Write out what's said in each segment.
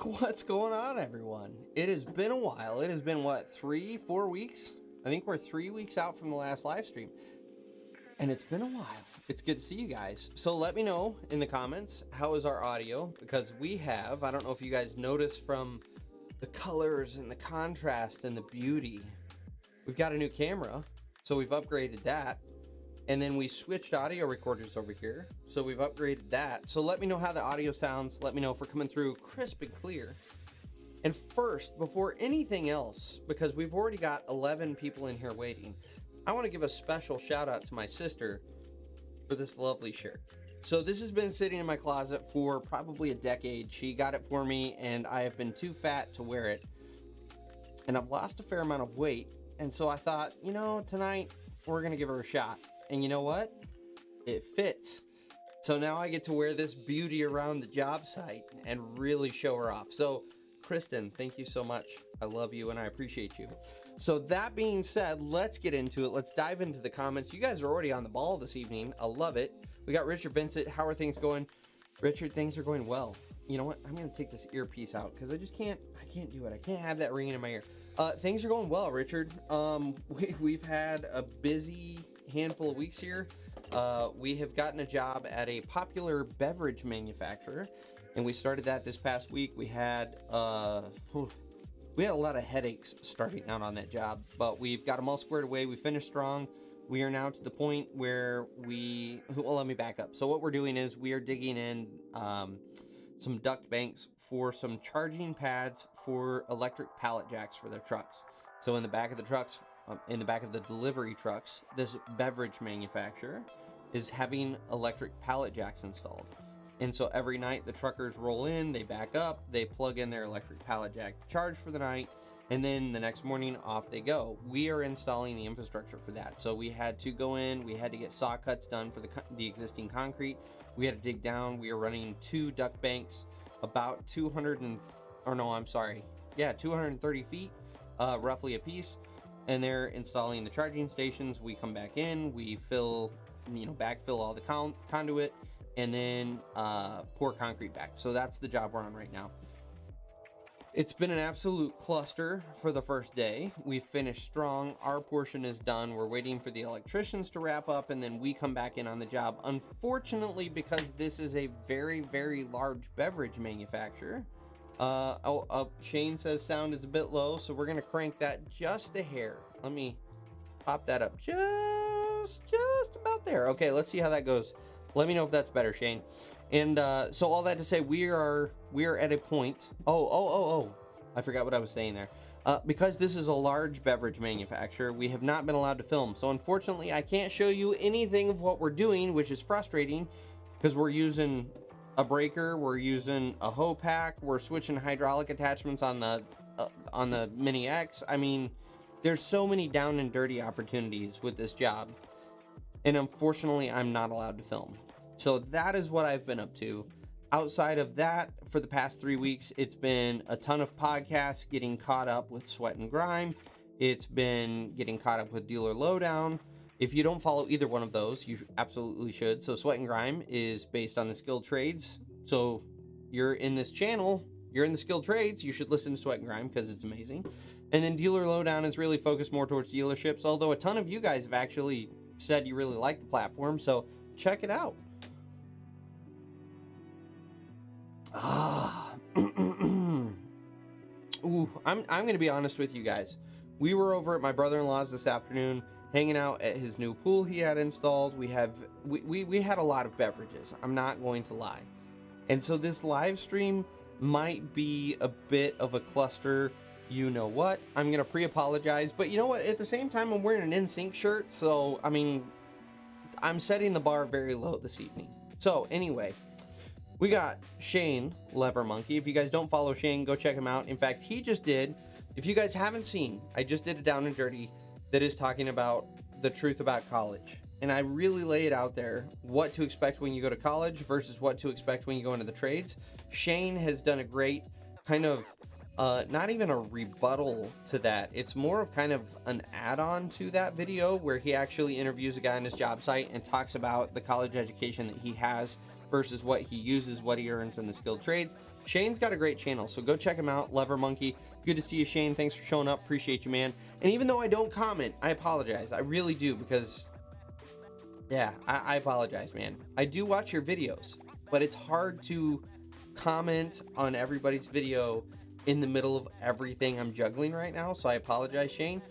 What's going on, everyone? It has been a while. It has been, what, 3-4 weeks? I think we're 3 weeks out from the last live stream. And it's been a while. It's good to see you guys. So let me know in the comments, how is our audio? Because we have, I don't know if you guys noticed from the colors and the contrast and the beauty, we've got a new camera. So we've upgraded that. And then we switched audio recorders over here. So we've upgraded that. So let me know how the audio sounds. Let me know if we're coming through crisp and clear. And first, before anything else, because we've already got 11 people in here waiting, I want to give a special shout out to my sister for this lovely shirt. So this has been sitting in my closet for probably a decade. She got it for me and I have been too fat to wear it. And I've lost a fair amount of weight. And so I thought, you know, tonight we're going to give her a shot. And you know what? It fits. So now I get to wear this beauty around the job site and really show her off. So Kristen, thank you so much. I love you and I appreciate you. So that being said, let's get into it. Let's dive into the comments. You guys are already on the ball this evening. I love it. We got Richard Vincent. How are things going? Richard, things are going well. You know what? I'm going to take this earpiece out because I can't do it. I can't have that ringing in my ear. Things are going well, Richard. We've had a busy handful of weeks here. We have gotten a job at a popular beverage manufacturer, and we started that this past week. We had a lot of headaches starting out on that job, but we've got them all squared away. We finished strong. We are now to the point where let me back up. So what we're doing is we are digging in some duct banks for some charging pads for electric pallet jacks for their trucks. So in the back of the trucks, in the back of the delivery trucks, this beverage manufacturer is having electric pallet jacks installed. And so every night the truckers roll in, they back up, they plug in their electric pallet jack to charge for the night, and then the next morning off they go. We are installing the infrastructure for that. So we had to go in, we had to get saw cuts done for the existing concrete. We had to dig down. We are running 2 duct banks about 230 feet, roughly a piece. And they're installing the charging stations. We come back in, we backfill all the conduit, and then pour concrete back. So that's the job we're on right now. It's been an absolute cluster for the first day. We finished strong. Our portion is done. We're waiting for the electricians to wrap up, and then we come back in on the job. Unfortunately, because this is a very, very large beverage manufacturer, Shane says sound is a bit low, so we're gonna crank that just a hair. Let me pop that up just about there. Okay, let's see how that goes. Let me know if that's better, Shane. And so all that to say, we are at a point. I forgot what I was saying there. Because this is a large beverage manufacturer, we have not been allowed to film. So unfortunately, I can't show you anything of what we're doing, which is frustrating because we're using a breaker, we're using a hoe pack, we're switching hydraulic attachments on the Mini X. I mean, there's so many down and dirty opportunities with this job, and unfortunately I'm not allowed to film. So that is what I've been up to. Outside of that, for the past 3 weeks, it's been a ton of podcasts, getting caught up with Sweat and Grime. It's been getting caught up with Dealer Lowdown. If you don't follow either one of those, you absolutely should. So Sweat and Grime is based on the skilled trades. So you're in this channel, you're in the skilled trades, you should listen to Sweat and Grime because it's amazing. And then Dealer Lowdown is really focused more towards dealerships, although a ton of you guys have actually said you really like the platform, so check it out. Ooh, I'm going to be honest with you guys. We were over at my brother-in-law's this afternoon, hanging out at his new pool he had installed. We had a lot of beverages, I'm not going to lie. And so this live stream might be a bit of a cluster. You know what? I'm going to pre-apologize, but you know what? At the same time, I'm wearing an NSYNC shirt, so I mean, I'm setting the bar very low this evening. So anyway, we got Shane Lever Monkey. If you guys don't follow Shane, go check him out. In fact, he just did, if you guys haven't seen, I just did a Down and Dirty that is talking about the truth about college. And I really lay it out there, what to expect when you go to college versus what to expect when you go into the trades. Shane has done a great kind of, not even a rebuttal to that. It's more of kind of an add-on to that video where he actually interviews a guy on his job site and talks about the college education that he has versus what he uses, what he earns in the skilled trades. Shane's got a great channel, so go check him out. Lever Monkey. Good to see you, Shane. Thanks for showing up. Appreciate you, man. And even though I don't comment, I apologize. I really do, because yeah, I apologize, man. I do watch your videos, but it's hard to comment on everybody's video in the middle of everything I'm juggling right now. So I apologize, Shane,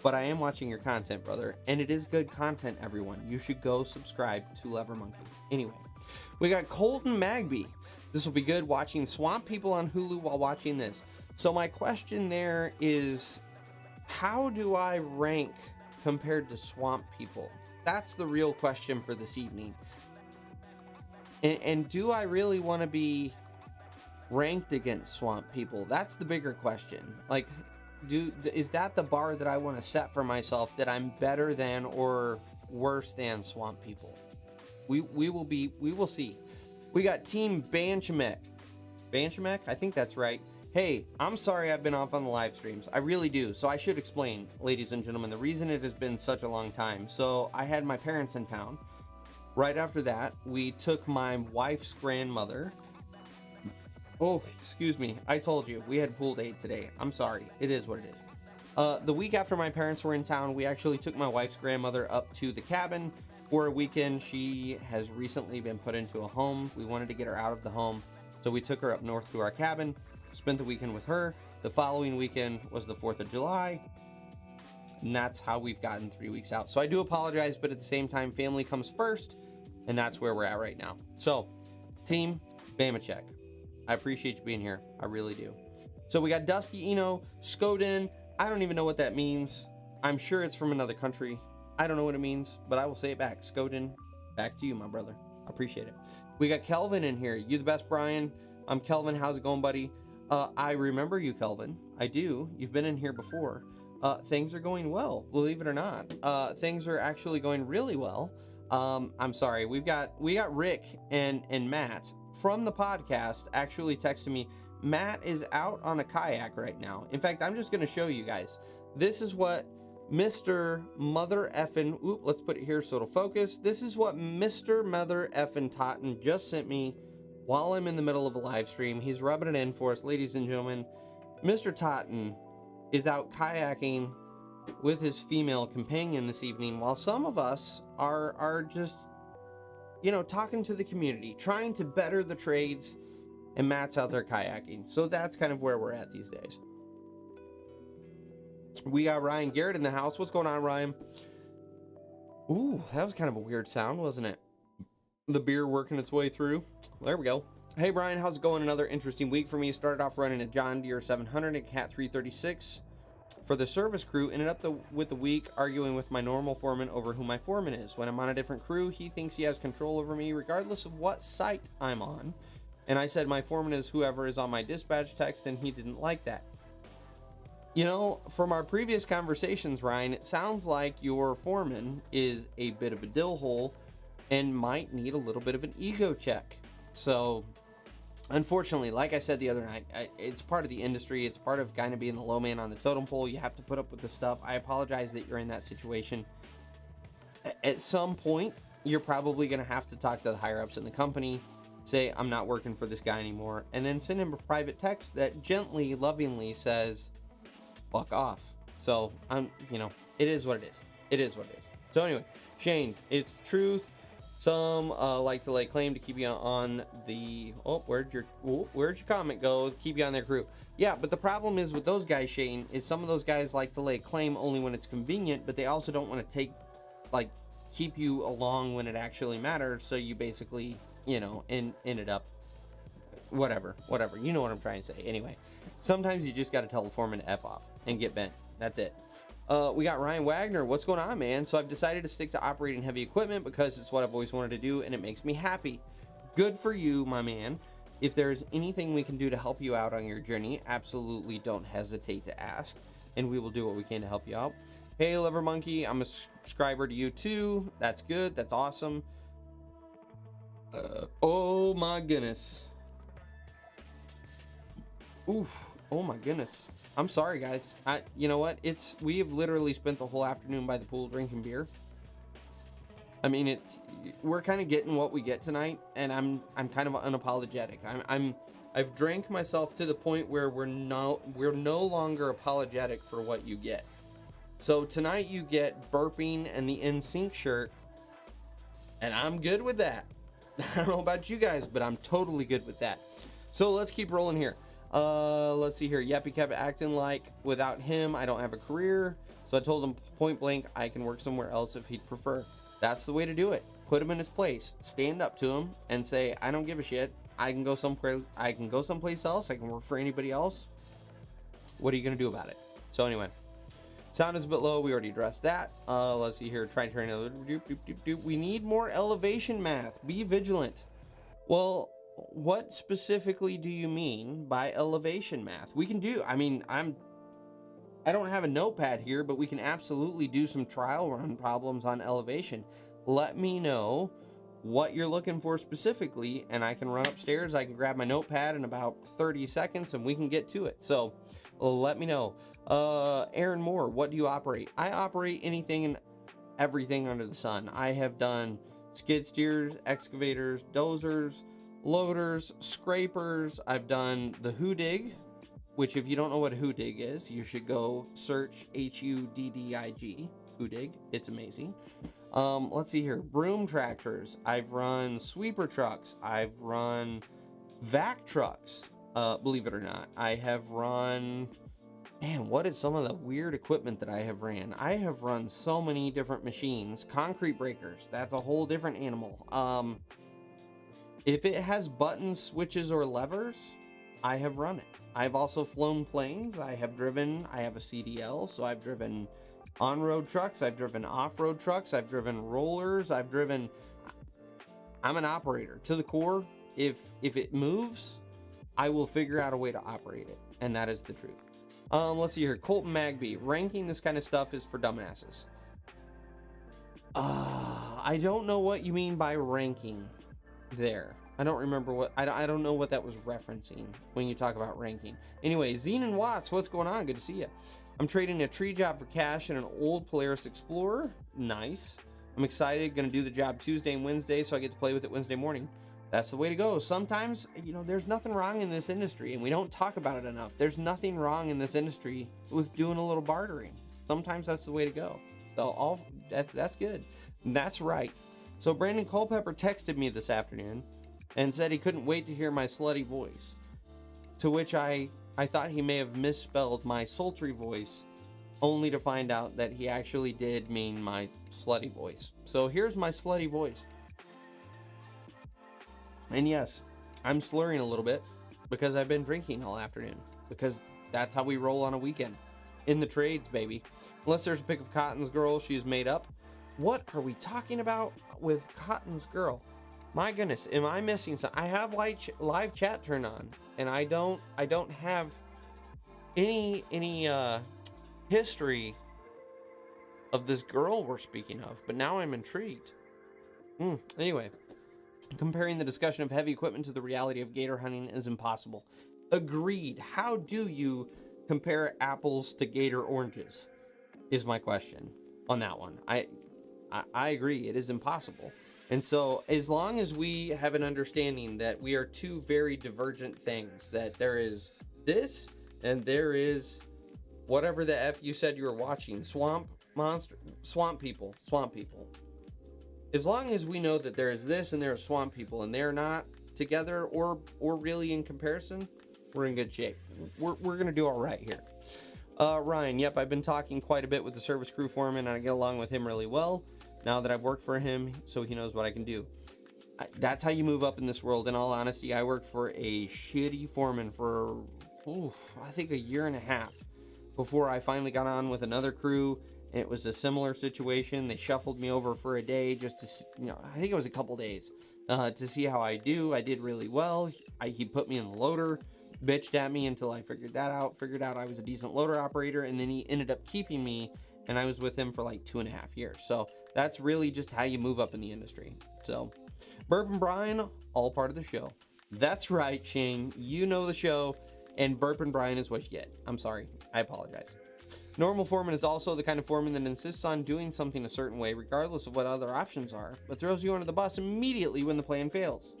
but I am watching your content, brother, and it is good content, everyone. You should go subscribe to Lever Monkey. Anyway, we got Colton Magby. This will be good, watching Swamp People on Hulu while watching this. So my question there is, how do I rank compared to Swamp People? That's the real question for this evening. And do I really want to be ranked against Swamp People? That's the bigger question. Like, is that the bar that I want to set for myself, that I'm better than or worse than Swamp People? We will see. We got Team Banchamek. Banchamek? I think that's right. Hey, I'm sorry I've been off on the live streams. I really do. So I should explain, ladies and gentlemen, the reason it has been such a long time. So I had my parents in town. Right after that, we took my wife's grandmother. Oh, excuse me. I told you, we had pool date today. I'm sorry. It is what it is. The week after my parents were in town, we actually took my wife's grandmother up to the cabin for a weekend. She has recently been put into a home. We wanted to get her out of the home, so we took her up north to our cabin. Spent the weekend with her. The following weekend was the 4th of July. And that's how we've gotten 3 weeks out. So I do apologize, but at the same time, family comes first, and that's where we're at right now. So, Team Bamachek, I appreciate you being here. I really do. So we got Dusty Eno, Skoden. I don't even know what that means. I'm sure it's from another country. I don't know what it means, but I will say it back. Skoden, back to you, my brother. I appreciate it. We got Kelvin in here. You the best, Brian. I'm Kelvin. How's it going, buddy? I remember you, Kelvin. I do. You've been in here before. Things are going well, believe it or not. Things are actually going really well. I'm sorry. We got Rick and Matt from the podcast actually texted me. Matt is out on a kayak right now. In fact, I'm just going to show you guys. This is what Mr. Mother Effin, let's put it here so it'll focus. This is what Mr. Mother Effin Totten just sent me while I'm in the middle of a live stream. He's rubbing it in for us, ladies and gentlemen. Mr. Totten is out kayaking with his female companion this evening, while some of us are just, you know, talking to the community, trying to better the trades, and Matt's out there kayaking. So that's kind of where we're at these days. We got Ryan Garrett in the house. What's going on, Ryan? Ooh, that was kind of a weird sound, wasn't it? The beer working its way through. There we go. Hey, Brian, how's it going? Another interesting week for me. Started off running a John Deere 700 and Cat 336 for the service crew. Ended up with the week arguing with my normal foreman over who my foreman is. When I'm on a different crew, he thinks he has control over me regardless of what site I'm on. And I said my foreman is whoever is on my dispatch text, and he didn't like that. You know, from our previous conversations, Ryan, it sounds like your foreman is a bit of a dill hole and might need a little bit of an ego check. So, unfortunately, like I said the other night, it's part of the industry. It's part of kind of being the low man on the totem pole. You have to put up with the stuff. I apologize that you're in that situation. At some point, you're probably going to have to talk to the higher ups in the company, say, I'm not working for this guy anymore, and then send him a private text that gently, lovingly says, fuck off. So, you know, it is what it is. It is what it is. So anyway, Shane, it's the truth. Some like to lay claim to keep you on the, where'd your comment go? Keep you on their crew. Yeah, but the problem is with those guys, Shane, is some of those guys like to lay claim only when it's convenient, but they also don't want to keep you along when it actually matters. So you basically, you know, ended up, whatever. You know what I'm trying to say. Anyway, sometimes you just got to tell the foreman to F off and get bent. That's it. We got Ryan Wagner. What's going on, man? So I've decided to stick to operating heavy equipment because it's what I've always wanted to do, and it makes me happy. Good for you, my man. If there's anything we can do to help you out on your journey, absolutely don't hesitate to ask, and we will do what we can to help you out. Hey, Lever Monkey, I'm a subscriber to you too. That's good. That's awesome. Oh my goodness. Oof. Oh my goodness. I'm sorry, guys. You know what? We have literally spent the whole afternoon by the pool drinking beer. I mean, we're kind of getting what we get tonight, and I'm kind of unapologetic. I've drank myself to the point where we're no longer apologetic for what you get. So tonight you get burping and the NSYNC shirt, and I'm good with that. I don't know about you guys, but I'm totally good with that. So let's keep rolling here. Let's see here. Yep, he kept acting like without him, I don't have a career. So I told him point blank, I can work somewhere else if he'd prefer. That's the way to do it. Put him in his place. Stand up to him and say, I don't give a shit. I can go someplace else. I can work for anybody else. What are you going to do about it? So anyway, sound is a bit low. We already addressed that. Let's see here. Try to turn another. We need more elevation math. Be vigilant. Well, what specifically do you mean by elevation math? We can do, I mean, I don't have a notepad here, but we can absolutely do some trial run problems on elevation. Let me know what you're looking for specifically, and I can run upstairs. I can grab my notepad in about 30 seconds and we can get to it. So let me know. Aaron Moore, what do you operate? I operate anything and everything under the sun. I have done skid steers, excavators, dozers, loaders, scrapers. I've done the Hoodig, which if you don't know what a Hoodig is, you should go search Huddig, Hoodig. It's amazing. Let's see here. Broom tractors. I've run sweeper trucks. I've run vac trucks. Believe it or not. I have run... Man, what is some of the weird equipment that I have ran? I have run so many different machines. Concrete breakers. That's a whole different animal. If it has buttons, switches, or levers, I have run it. I've also flown planes. I have a CDL, so I've driven on-road trucks. I've driven off-road trucks. I've driven rollers. I'm an operator to the core. If it moves, I will figure out a way to operate it, and that is the truth. Let's see here. Colton Magby. Ranking this kind of stuff is for dumbasses. I don't know what you mean by ranking there. I don't remember what... I don't know what that was referencing when you talk about ranking. Anyway, Zenon Watts, what's going on? Good to see you. I'm trading a tree job for cash and an old Polaris Explorer. Nice. I'm excited. Going to do the job Tuesday and Wednesday, so I get to play with it Wednesday morning. That's the way to go. Sometimes, there's nothing wrong in this industry, and we don't talk about it enough. There's nothing wrong in this industry with doing a little bartering. Sometimes that's the way to go. So that's good. That's right. So Brandon Culpepper texted me this afternoon and said he couldn't wait to hear my slutty voice, to which I thought he may have misspelled my sultry voice, only to find out that he actually did mean my slutty voice. So here's my slutty voice. And yes, I'm slurring a little bit because I've been drinking all afternoon, because that's how we roll on a weekend. In the trades, baby. Unless there's a pic of Cotton's girl she's made up. What are we talking about with Cotton's girl? My goodness, am I missing something? I have live chat turned on, and I don't have any history of this girl we're speaking of, but now I'm intrigued. Anyway, comparing the discussion of heavy equipment to the reality of gator hunting is impossible. Agreed. How do you compare apples to gator oranges is my question on that one. I agree, it is impossible. And so as long as we have an understanding that we are two very divergent things, that there is this and there is whatever the F you said you were watching, swamp people. As long as we know that there is this and there are swamp people and they're not together or really in comparison, we're in good shape. We're going to do all right here. Ryan, yep, I've been talking quite a bit with the service crew foreman, and I get along with him really well now that I've worked for him, so he knows what I can do. That's how you move up in this world. In all honesty, I worked for a shitty foreman for, I think a year and a half before I finally got on with another crew. It was a similar situation. They shuffled me over for a day just to, I think it was a couple days, to see how I do. I did really well. He put me in the loader, bitched at me until I figured out I was a decent loader operator, and then he ended up keeping me, and I was with him for like 2.5 years. So that's really just how you move up in the industry. So Burp and Brian, all part of the show. That's right, Shane. You know the show, and Burp and Brian is what you get. I'm sorry. I apologize. Normal foreman is also the kind of foreman that insists on doing something a certain way regardless of what other options are, but throws you under the bus immediately when the plan fails.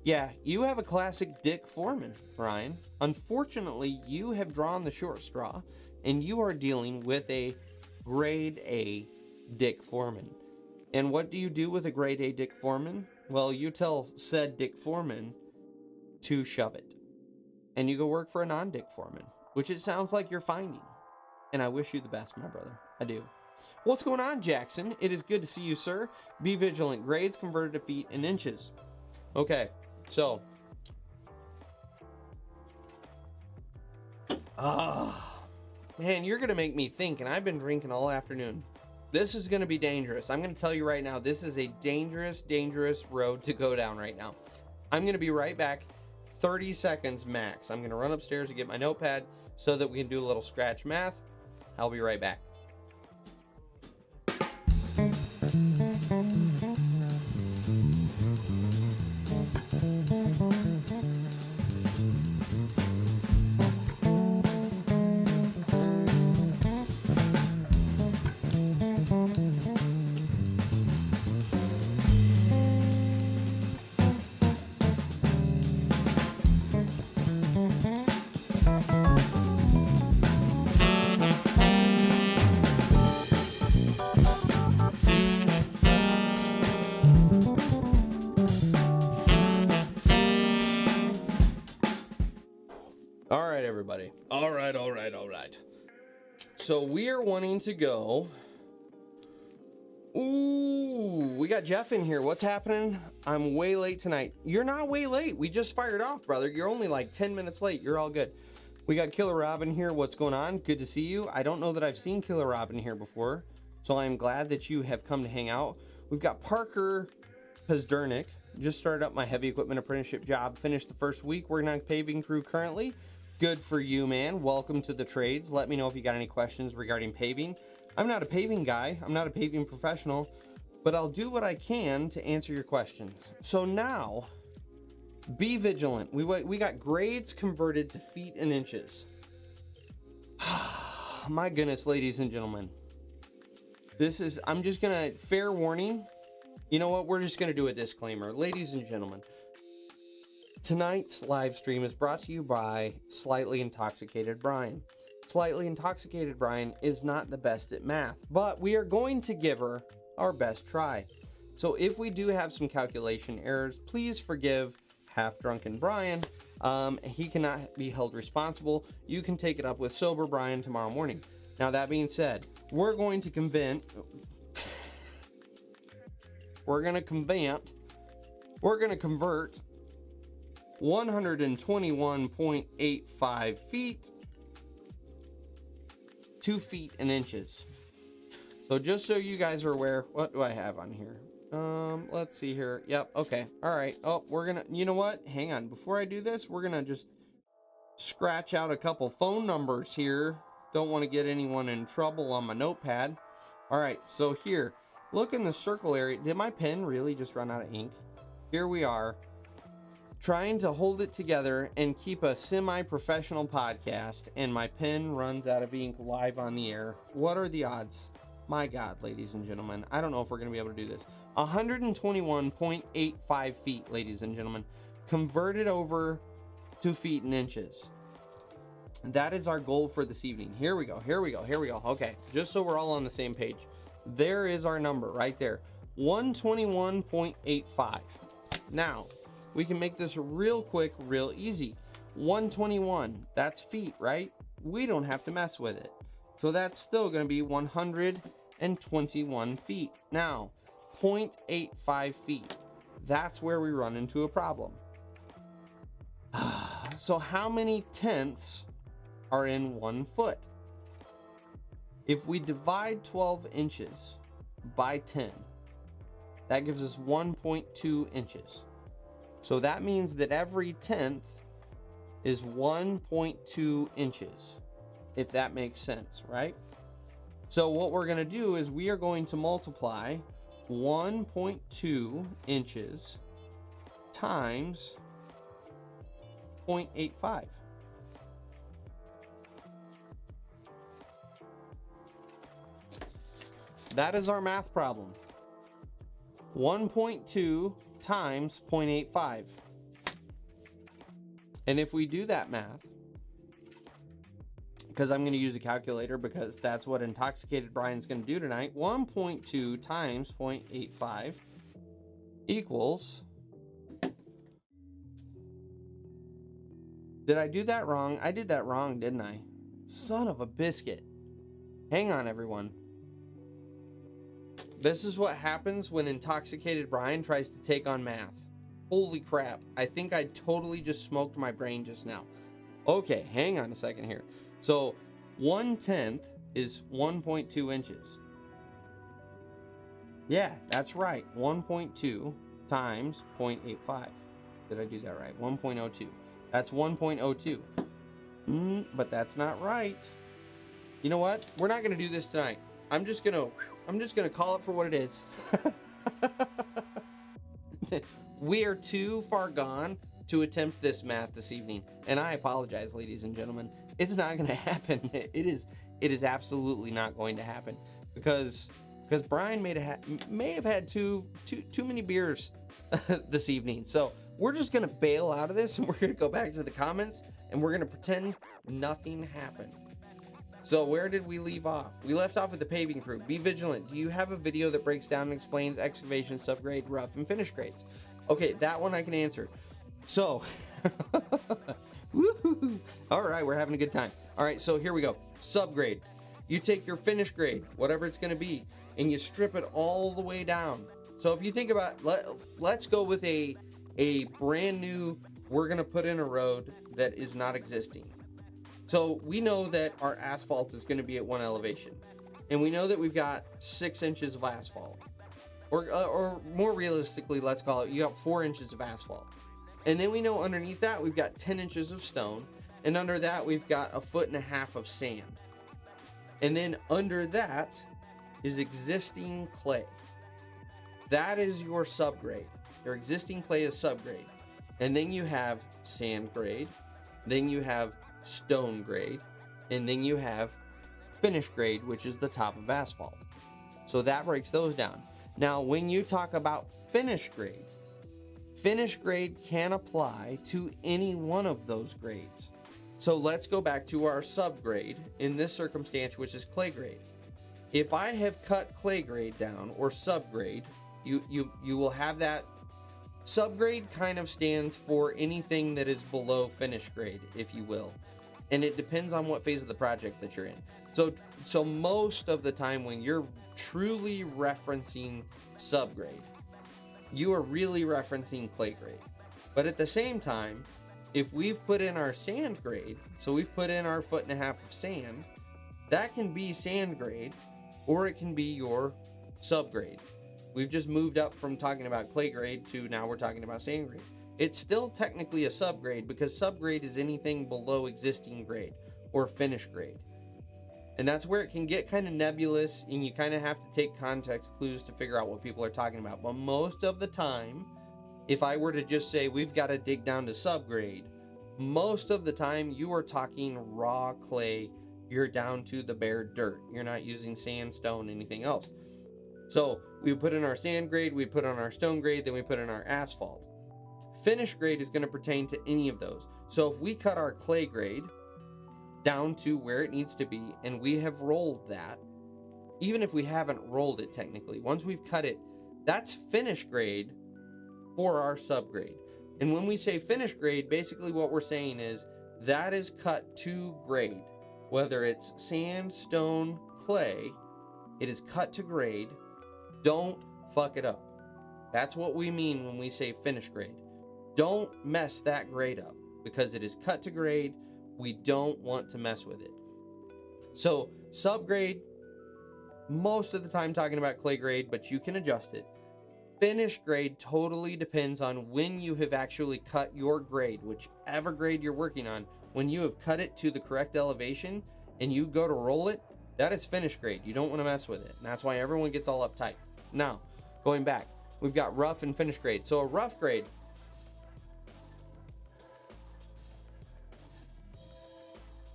Yeah, you have a classic Dick Foreman, Ryan. Unfortunately, you have drawn the short straw, and you are dealing with a grade A Dick Foreman. And what do you do with a grade A Dick Foreman? Well, you tell said Dick Foreman to shove it. And you go work for a non-Dick Foreman, which it sounds like you're finding. And I wish you the best, my brother. I do. What's going on, Jackson? It is good to see you, sir. Be vigilant. Grades converted to feet and inches. Okay. So, man, you're going to make me think, and I've been drinking all afternoon. This is going to be dangerous. I'm going to tell you right now, this is a dangerous, dangerous road to go down right now. I'm going to be right back, 30 seconds max. I'm going to run upstairs and get my notepad so that we can do a little scratch math. I'll be right back. All right, everybody. All right. So we are wanting to go. Ooh, we got Jeff in here. What's happening? I'm way late tonight. You're not way late. We just fired off, brother. You're only like 10 minutes late. You're all good. We got Killer Robin here. What's going on? Good to see you. I don't know that I've seen Killer Robin here before, so I'm glad that you have come to hang out. We've got Parker Pazdernick. Just started up my heavy equipment apprenticeship job. Finished the first week. Working on paving crew currently. Good for you, man. Welcome to the trades. Let me know if you got any questions regarding paving. I'm not a paving guy. I'm not a paving professional, but I'll do what I can to answer your questions. So now, be vigilant. We got grades converted to feet and inches. My goodness, ladies and gentlemen. I'm just gonna, fair warning. You know what? We're just gonna do a disclaimer. Ladies and gentlemen, tonight's live stream is brought to you by Slightly Intoxicated Brian. Slightly Intoxicated Brian is not the best at math, but we are going to give her our best try. So if we do have some calculation errors, please forgive Half Drunken Brian. He cannot be held responsible. You can take it up with Sober Brian tomorrow morning. Now, that being said, we're going to convert 121.85 feet to feet and inches. So just so you guys are aware, what do I have on here? Let's see here. Yep. Okay. All right. Oh, you know what? Hang on. Before I do this, we're gonna just scratch out a couple phone numbers here. Don't want to get anyone in trouble on my notepad. All right. So here, look in the circle area. Did my pen really just run out of ink? Here we are, trying to hold it together and keep a semi-professional podcast, and my pen runs out of ink live on the air. What are the odds? My God, ladies and gentlemen, I don't know if we're going to be able to do this. 121.85 feet, ladies and gentlemen, converted over to feet and inches. That is our goal for this evening. Here we go. Okay, just so we're all on the same page. There is our number right there, 121.85. Now, we can make this real quick, real easy. 121, that's feet, right? We don't have to mess with it. So that's still going to be 121 feet. Now, 0.85 feet. That's where we run into a problem. So how many tenths are in 1 foot? If we divide 12 inches by 10, that gives us 1.2 inches. So that means that every tenth is 1.2 inches, if that makes sense, right? So what we're going to do is we are going to multiply 1.2 inches times 0.85. That is our math problem. 1.2 times 0.85. And if we do that math, because I'm going to use a calculator because that's what Intoxicated Brian's going to do tonight, 1.2 times 0.85 equals... Did I do that wrong? I did that wrong, didn't I? Son of a biscuit. Hang on, everyone. This is what happens when Intoxicated Brian tries to take on math. Holy crap. I think I totally just smoked my brain just now. Okay, hang on a second here. So 1/10 is 1.2 inches. Yeah, that's right. 1.2 times 0.85. Did I do that right? 1.02. That's 1.02. But that's not right. You know what? We're not going to do this tonight. I'm just going to call it for what it is. We are too far gone to attempt this math this evening. And I apologize, ladies and gentlemen. It's not going to happen. It is absolutely not going to happen because Brian may have had too many beers this evening. So we're just going to bail out of this and we're going to go back to the comments and we're going to pretend nothing happened. So where did we leave off? We left off with the paving crew. Be vigilant. Do you have a video that breaks down and explains excavation, subgrade, rough, and finish grades? Okay, that one I can answer. So, woohoo! All right, we're having a good time. All right, so here we go. Subgrade. You take your finish grade, whatever it's going to be, and you strip it all the way down. So if you think about, let's go with a brand new, we're going to put in a road that is not existing. So we know that our asphalt is going to be at one elevation, and we know that we've got 6 inches of asphalt, or more realistically, let's call it, you got 4 inches of asphalt. And then we know underneath that we've got 10 inches of stone, and under that we've got 1.5 feet of sand. And then under that is existing clay. That is your subgrade. Your existing clay is subgrade. And then you have sand grade, then you have stone grade, and then you have finish grade, which is the top of asphalt. So that breaks those down. Now, when you talk about finish grade can apply to any one of those grades. So let's go back to our subgrade in this circumstance, which is clay grade. If I have cut clay grade down, or subgrade, you will have that. Subgrade kind of stands for anything that is below finish grade, if you will. And it depends on what phase of the project that you're in. So most of the time when you're truly referencing subgrade, you are really referencing clay grade. But at the same time, if we've put in our sand grade, so we've put in our 1.5 feet of sand, that can be sand grade, or it can be your subgrade. We've just moved up from talking about clay grade to now we're talking about sand grade. It's still technically a subgrade because subgrade is anything below existing grade or finish grade. And that's where it can get kind of nebulous and you kind of have to take context clues to figure out what people are talking about. But most of the time, if I were to just say we've got to dig down to subgrade, most of the time you are talking raw clay. You're down to the bare dirt. You're not using sandstone, anything else. So we put in our sand grade, we put on our stone grade, then we put in our asphalt. Finish grade is going to pertain to any of those. So if we cut our clay grade down to where it needs to be and we have rolled that, even if we haven't rolled it technically, once we've cut it, that's finish grade for our subgrade. And when we say finish grade, basically what we're saying is that is cut to grade. Whether it's sand, stone, clay, it is cut to grade. Don't fuck it up. That's what we mean when we say finish grade. Don't mess that grade up because it is cut to grade. We don't want to mess with it. So subgrade, most of the time talking about clay grade, but you can adjust it. Finish grade totally depends on when you have actually cut your grade, whichever grade you're working on. When you have cut it to the correct elevation and you go to roll it, that is finish grade. You don't want to mess with it. And that's why everyone gets all uptight. Now, going back, we've got rough and finish grade. So a rough grade,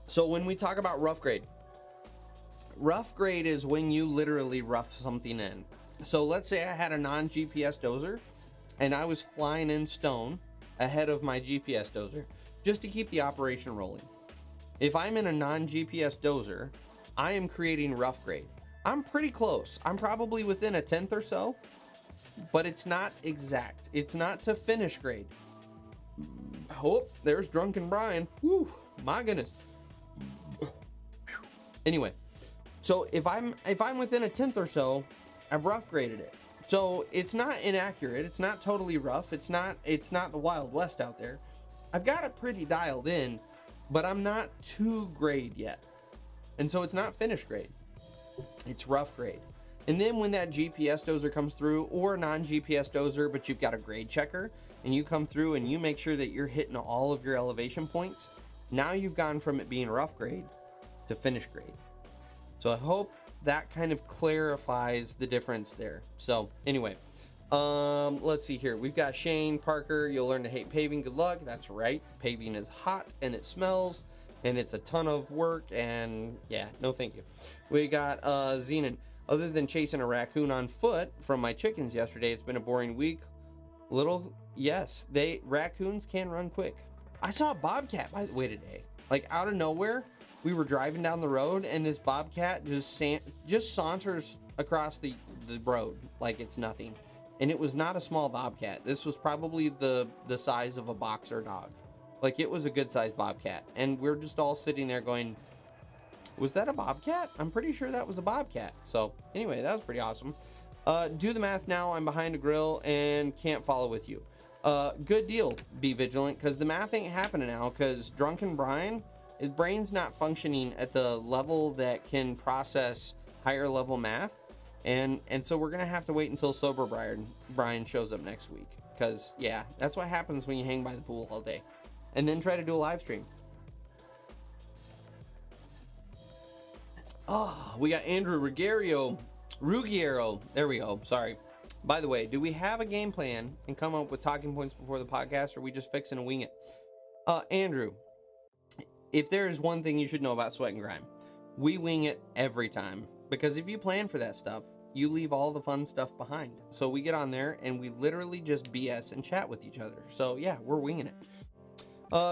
so when we talk about rough grade is when you literally rough something in. So let's say I had a non-GPS dozer and I was flying in stone ahead of my GPS dozer. just to keep the operation rolling. If I'm in a non-GPS dozer, I am creating rough grade. I'm pretty close. I'm probably within a 10th or so, but it's not exact. It's not to finish grade. Oh, there's Drunken Brian. Woo, my goodness. Anyway, so if I'm within a 10th or so, I've rough graded it. So it's not inaccurate. It's not totally rough. It's not the Wild West out there. I've got it pretty dialed in, but I'm not to grade yet. And so it's not finished grade. It's rough grade. And then when that GPS dozer comes through, or a non-GPS dozer, but you've got a grade checker, and you come through and you make sure that you're hitting all of your elevation points, now you've gone from it being rough grade to finished grade. So I hope that kind of clarifies the difference there. So anyway, let's see here. We've got Shane Parker. You'll learn to hate paving. Good luck. That's right. Paving is hot and it smells and it's a ton of work, and yeah, no thank you. We got Zenon. Other than chasing a raccoon on foot from my chickens yesterday, it's been a boring week. Yes, raccoons can run quick. I saw a bobcat, by the way, today. Like, out of nowhere, we were driving down the road, and this bobcat just saunters across the road like it's nothing. And it was not a small bobcat. This was probably the size of a boxer dog. Like, it was a good-sized bobcat. And we're just all sitting there going, was that a bobcat? I'm pretty sure that was a bobcat. So, anyway, that was pretty awesome. Do the math now. I'm behind a grill and can't follow with you. Good deal, be vigilant, because the math ain't happening now, because Drunken Brian, his brain's not functioning at the level that can process higher level math. And so we're going to have to wait until Sober Brian shows up next week. Because, yeah, that's what happens when you hang by the pool all day. And then try to do a live stream. Oh, we got Andrew Ruggiero. There we go. Sorry. By the way, do we have a game plan and come up with talking points before the podcast, or are we just fixing to wing it? Andrew, if there's one thing you should know about Sweat and Grime, we wing it every time. Because if you plan for that stuff, you leave all the fun stuff behind. So we get on there and we literally just BS and chat with each other. So yeah, we're winging it.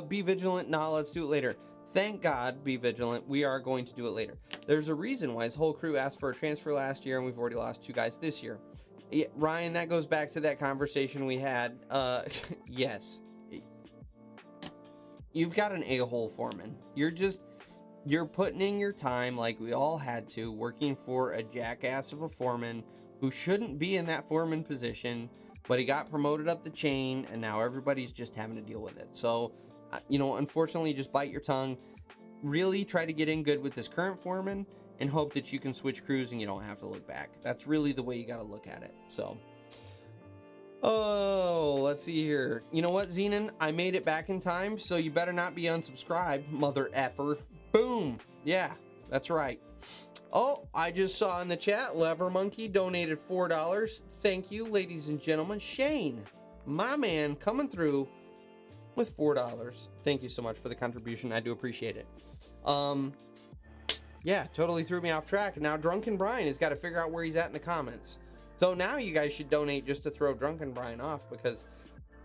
Be vigilant. Nah, let's do it later. Thank God, be vigilant. We are going to do it later. There's a reason why his whole crew asked for a transfer last year, and we've already lost 2 guys this year. Yeah, Ryan, that goes back to that conversation we had. Yes. You've got an a-hole foreman. You're putting in your time like we all had to, working for a jackass of a foreman who shouldn't be in that foreman position, but he got promoted up the chain, and now everybody's just having to deal with it. So, unfortunately, just bite your tongue. Really try to get in good with this current foreman and hope that you can switch crews and you don't have to look back. That's really the way you got to look at it. So, let's see here. You know what, Zenon? I made it back in time, so you better not be unsubscribed, mother effer. Boom. Yeah, that's right. Oh, I just saw in the chat, Lever Monkey donated $4. Thank you, ladies and gentlemen. Shane, my man, coming through with $4. Thank you so much for the contribution. I do appreciate it. Yeah, totally threw me off track. Now Drunken Brian has got to figure out where he's at in the comments. So now you guys should donate just to throw Drunken Brian off, because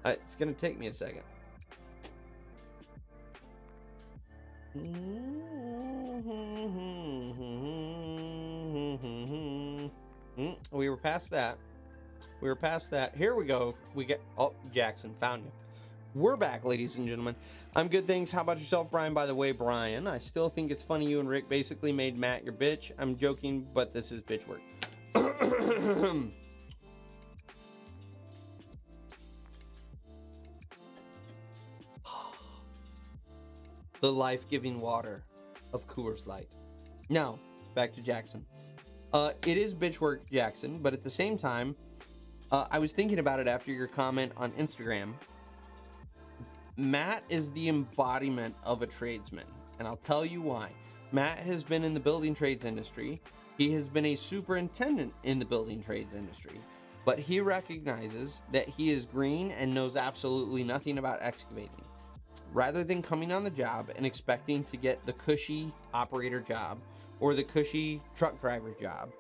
it's going to take me a second. We were past that. Here we go. Oh, Jackson found you. We're back, ladies and gentlemen. I'm good, thanks. How about yourself, Brian? By the way, Brian, I still think it's funny you and Rick basically made Matt your bitch. I'm joking, but this is bitch work. The life-giving water of Coors Light. Now, back to Jackson. It is bitch work, Jackson, but at the same time, I was thinking about it after your comment on Instagram. Matt is the embodiment of a tradesman, and I'll tell you why. Matt has been in the building trades industry. He has been a superintendent in the building trades industry, but he recognizes that he is green and knows absolutely nothing about excavating. Rather than coming on the job and expecting to get the cushy operator job or the cushy truck driver's job,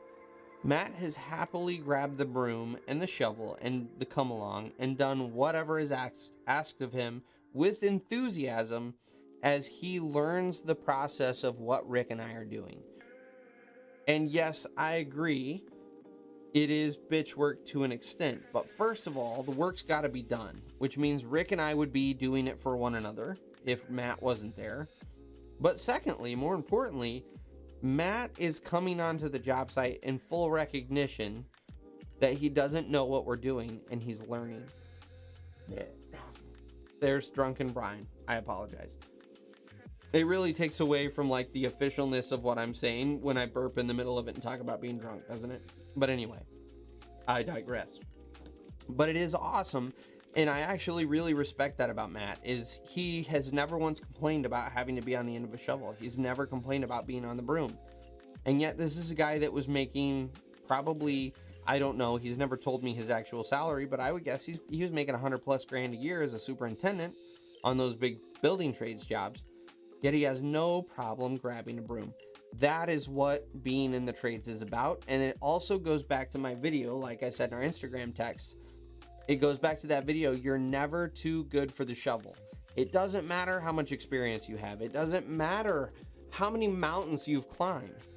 Matt has happily grabbed the broom and the shovel and the come along and done whatever is asked of him with enthusiasm as he learns the process of what Rick and I are doing. And yes, I agree, it is bitch work to an extent. But first of all, the work's got to be done, which means Rick and I would be doing it for one another if Matt wasn't there. But secondly, more importantly, Matt is coming onto the job site in full recognition that he doesn't know what we're doing, and he's learning. There's Drunken Brian. I apologize. It really takes away from like the officialness of what I'm saying when I burp in the middle of it and talk about being drunk, doesn't it? But anyway, I digress. But it is awesome, and I actually really respect that about Matt, is he has never once complained about having to be on the end of a shovel. He's never complained about being on the broom. And yet this is a guy that was making probably, I don't know, he's never told me his actual salary, but I would guess he was making 100 plus grand a year as a superintendent on those big building trades jobs. Yet he has no problem grabbing a broom. That is what being in the trades is about. And it also goes back to my video, like I said in our Instagram text. It goes back to that video. You're never too good for the shovel. It doesn't matter how much experience you have. It doesn't matter how many mountains you've climbed.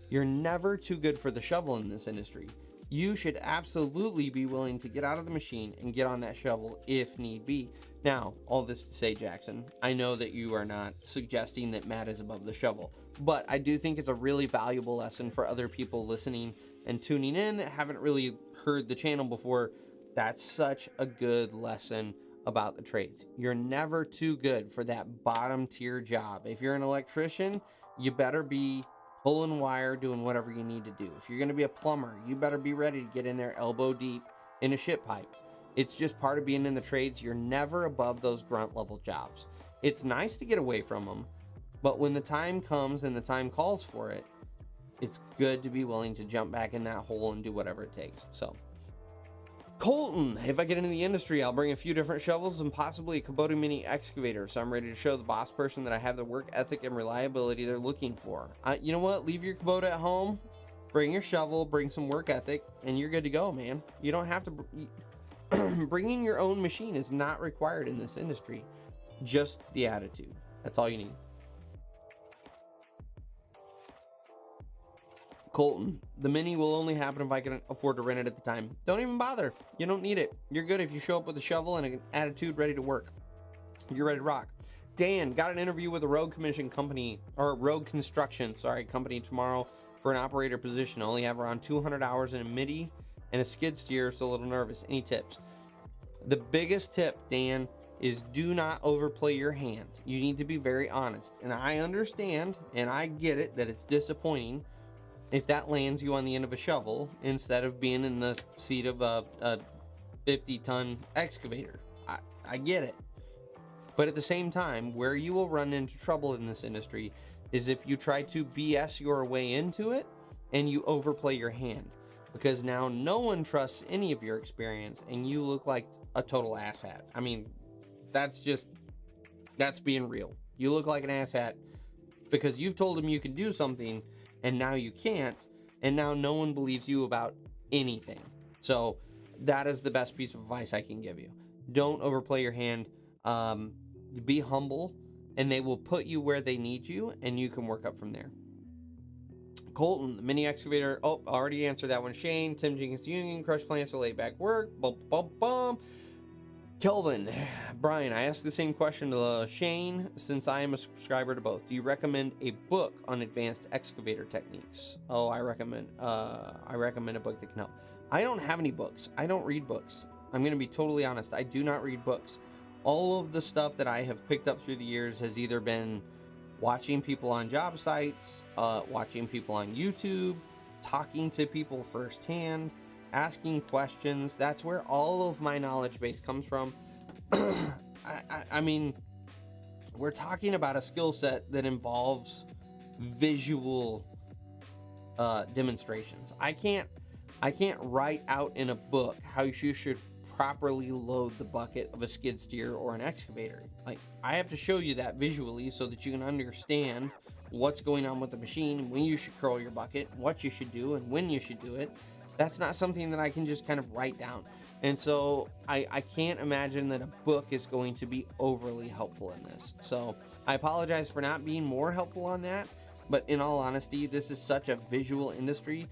You're never too good for the shovel in this industry. You should absolutely be willing to get out of the machine and get on that shovel if need be. Now, all this to say, Jackson, I know that you are not suggesting that Matt is above the shovel, but I do think it's a really valuable lesson for other people listening and tuning in that haven't really heard the channel before. That's such a good lesson about the trades. You're never too good for that bottom tier job. If you're an electrician, you better be pulling wire, doing whatever you need to do. If you're going to be a plumber, you better be ready to get in there elbow deep in a shit pipe. It's just part of being in the trades. You're never above those grunt level jobs. It's nice to get away from them, but when the time comes and the time calls for it, it's good to be willing to jump back in that hole and do whatever it takes. So, Colton, if I get into the industry, I'll bring a few different shovels and possibly a Kubota mini excavator. So I'm ready to show the boss person that I have the work ethic and reliability they're looking for. You know what? Leave your Kubota at home, bring your shovel, bring some work ethic, and you're good to go, man. You don't have to... Bringing your own machine is not required in this industry. Just the attitude. That's all you need. Colton, the mini will only happen if I can afford to rent it at the time. Don't even bother. You don't need it. You're good if you show up with a shovel and an attitude ready to work. You're ready to rock. Dan, got an interview with a road commission company, or road construction, company tomorrow for an operator position. I only have around 200 hours in a MIDI and a skid steer, so a little nervous. Any tips? The biggest tip, Dan, is do not overplay your hand. You need to be very honest. And I understand, and I get it, that it's disappointing if that lands you on the end of a shovel instead of being in the seat of a 50-ton excavator. I get it. But at the same time, where you will run into trouble in this industry is if you try to BS your way into it and you overplay your hand. Because now no one trusts any of your experience and you look like a total asshat. I mean, that's being real. You look like an asshat because you've told them you can do something and now you can't, and now no one believes you about anything. So that is the best piece of advice I can give you. Don't overplay your hand. Be humble, and they will put you where they need you, and you can work up from there. Colton, the mini excavator. Oh, already answered that one. Shane, Tim Jenkins Union, crush plants are laid back work. Bum, bum, bum. Kelvin, Brian, I asked the same question to Shane since I am a subscriber to both. Do you recommend a book on advanced excavator techniques? Oh, I recommend a book that can help. I don't have any books. I don't read books. I'm going to be totally honest. I do not read books. All of the stuff that I have picked up through the years has either been watching people on job sites, watching people on YouTube, talking to people firsthand, asking questions. That's where all of my knowledge base comes from. I mean, we're talking about a skill set that involves visual demonstrations. I can't write out in a book how you should properly load the bucket of a skid steer or an excavator. Like, I have to show you that visually so that you can understand what's going on with the machine, when you should curl your bucket, what you should do, and when you should do it. That's not something that I can just kind of write down. And so I can't imagine that a book is going to be overly helpful in this. So I apologize for not being more helpful on that. But in all honesty, this is such a visual industry.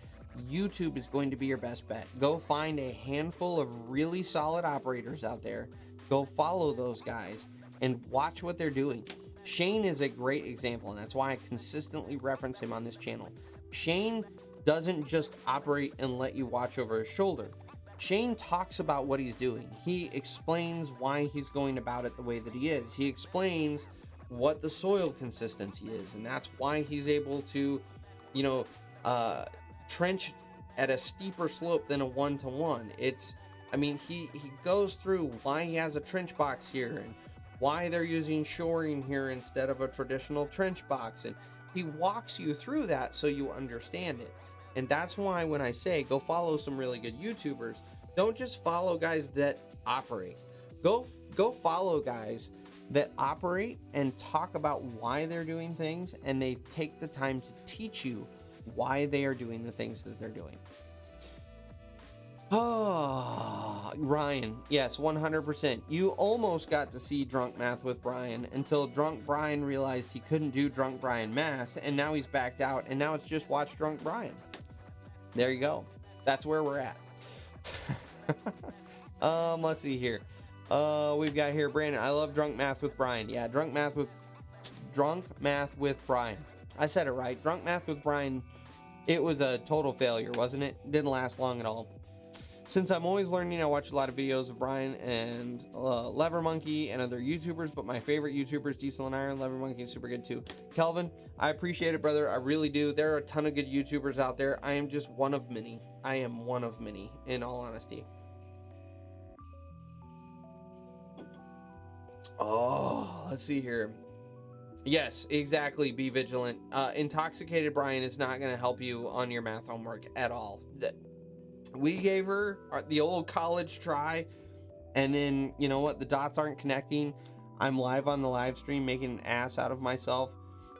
YouTube is going to be your best bet. Go find a handful of really solid operators out there. Go follow those guys and watch what they're doing. Shane is a great example, and that's why I consistently reference him on this channel. Shane doesn't just operate and let you watch over his shoulder. Shane talks about what he's doing. He explains why he's going about it the way that he is. He explains what the soil consistency is, and that's why he's able to, you know, trench at a steeper slope than a 1-to-1. I mean, he goes through why he has a trench box here and why they're using shoring here instead of a traditional trench box, and he walks you through that so you understand it. And that's why when I say go follow some really good YouTubers, don't just follow guys that operate. Go follow guys that operate and talk about why they're doing things, and they take the time to teach you why they are doing the things that they're doing. Oh, Ryan, yes, 100%. You almost got to see Drunk Math with Brian until Drunk Brian realized he couldn't do Drunk Brian math, and now he's backed out, and now it's just watch Drunk Brian. There you go. That's where we're at. Let's see here. We've got here Brandon. I love Drunk Math with Brian. Yeah, Drunk Math with Brian. I said it right. Drunk Math with Brian. It was a total failure, wasn't it? Didn't last long at all. Since I'm always learning, I watch a lot of videos of Brian and Lever Monkey and other YouTubers, but my favorite YouTuber is Diesel and Iron. Lever Monkey is super good too. Kelvin, I appreciate it, brother. I really do. There are a ton of good YouTubers out there. I am just one of many. I am one of many, in all honesty. Oh, let's see here. Yes, exactly. Be vigilant. Intoxicated Brian is not going to help you on your math homework at all. We gave her the old college try, and then, you know what? The dots aren't connecting. I'm live on the live stream making an ass out of myself.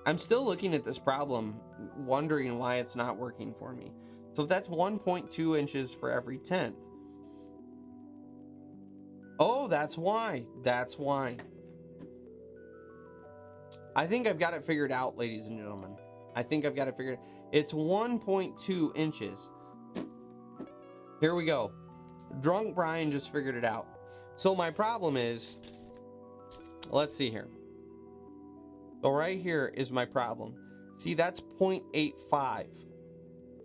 I'm still looking at this problem, wondering why it's not working for me. So if that's 1.2 inches for every 10th. Oh, that's why. That's why. I think I've got it figured out, ladies and gentlemen. I think I've got it figured out. It's 1.2 inches. Here we go. Drunk Brian just figured it out. So my problem is, let's see here. So right here is my problem. See, that's 0.85,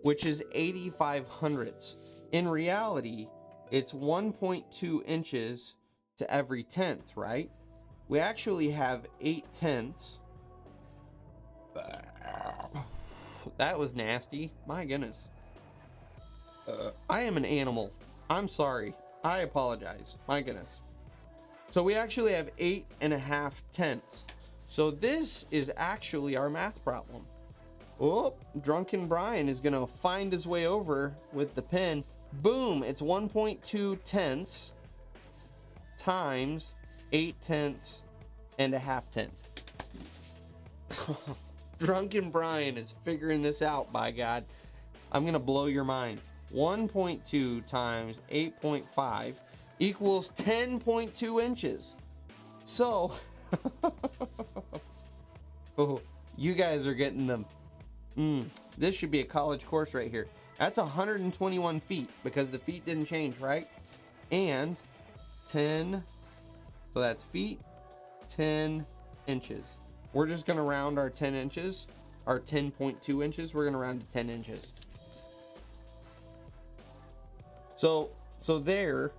which is 85 hundredths. In reality, it's 1.2 inches to every 10th, right? We actually have 8 tenths. That was nasty. My goodness. I am an animal. I'm sorry. I apologize. My goodness. So we actually have 8.5 tenths. So this is actually our math problem. Oh, Drunken Brian is going to find his way over with the pen. Boom, it's 1.2 tenths times 8 tenths and a half tenth. Drunken Brian is figuring this out, by God. I'm going to blow your minds. 1.2 times 8.5 equals 10.2 inches. So, oh, you guys are getting them. This should be a college course right here. That's 121 feet because the feet didn't change, right? And 10, so that's feet, 10 inches. We're just going to round our 10 inches, our 10.2 inches. We're going to round to 10 inches. So there,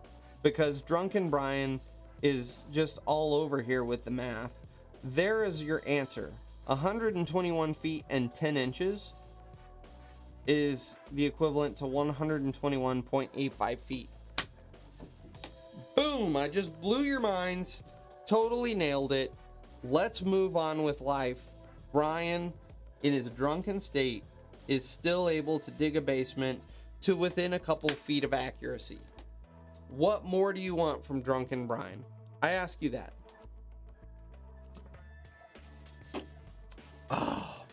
because Drunken Brian is just all over here with the math, there is your answer. 121 feet and 10 inches is the equivalent to 121.85 feet. Boom, I just blew your minds, totally nailed it. Let's move on with life. Brian, in his drunken state, is still able to dig a basement to within a couple feet of accuracy. What more do you want from Drunken Brian? I ask you that. Oh,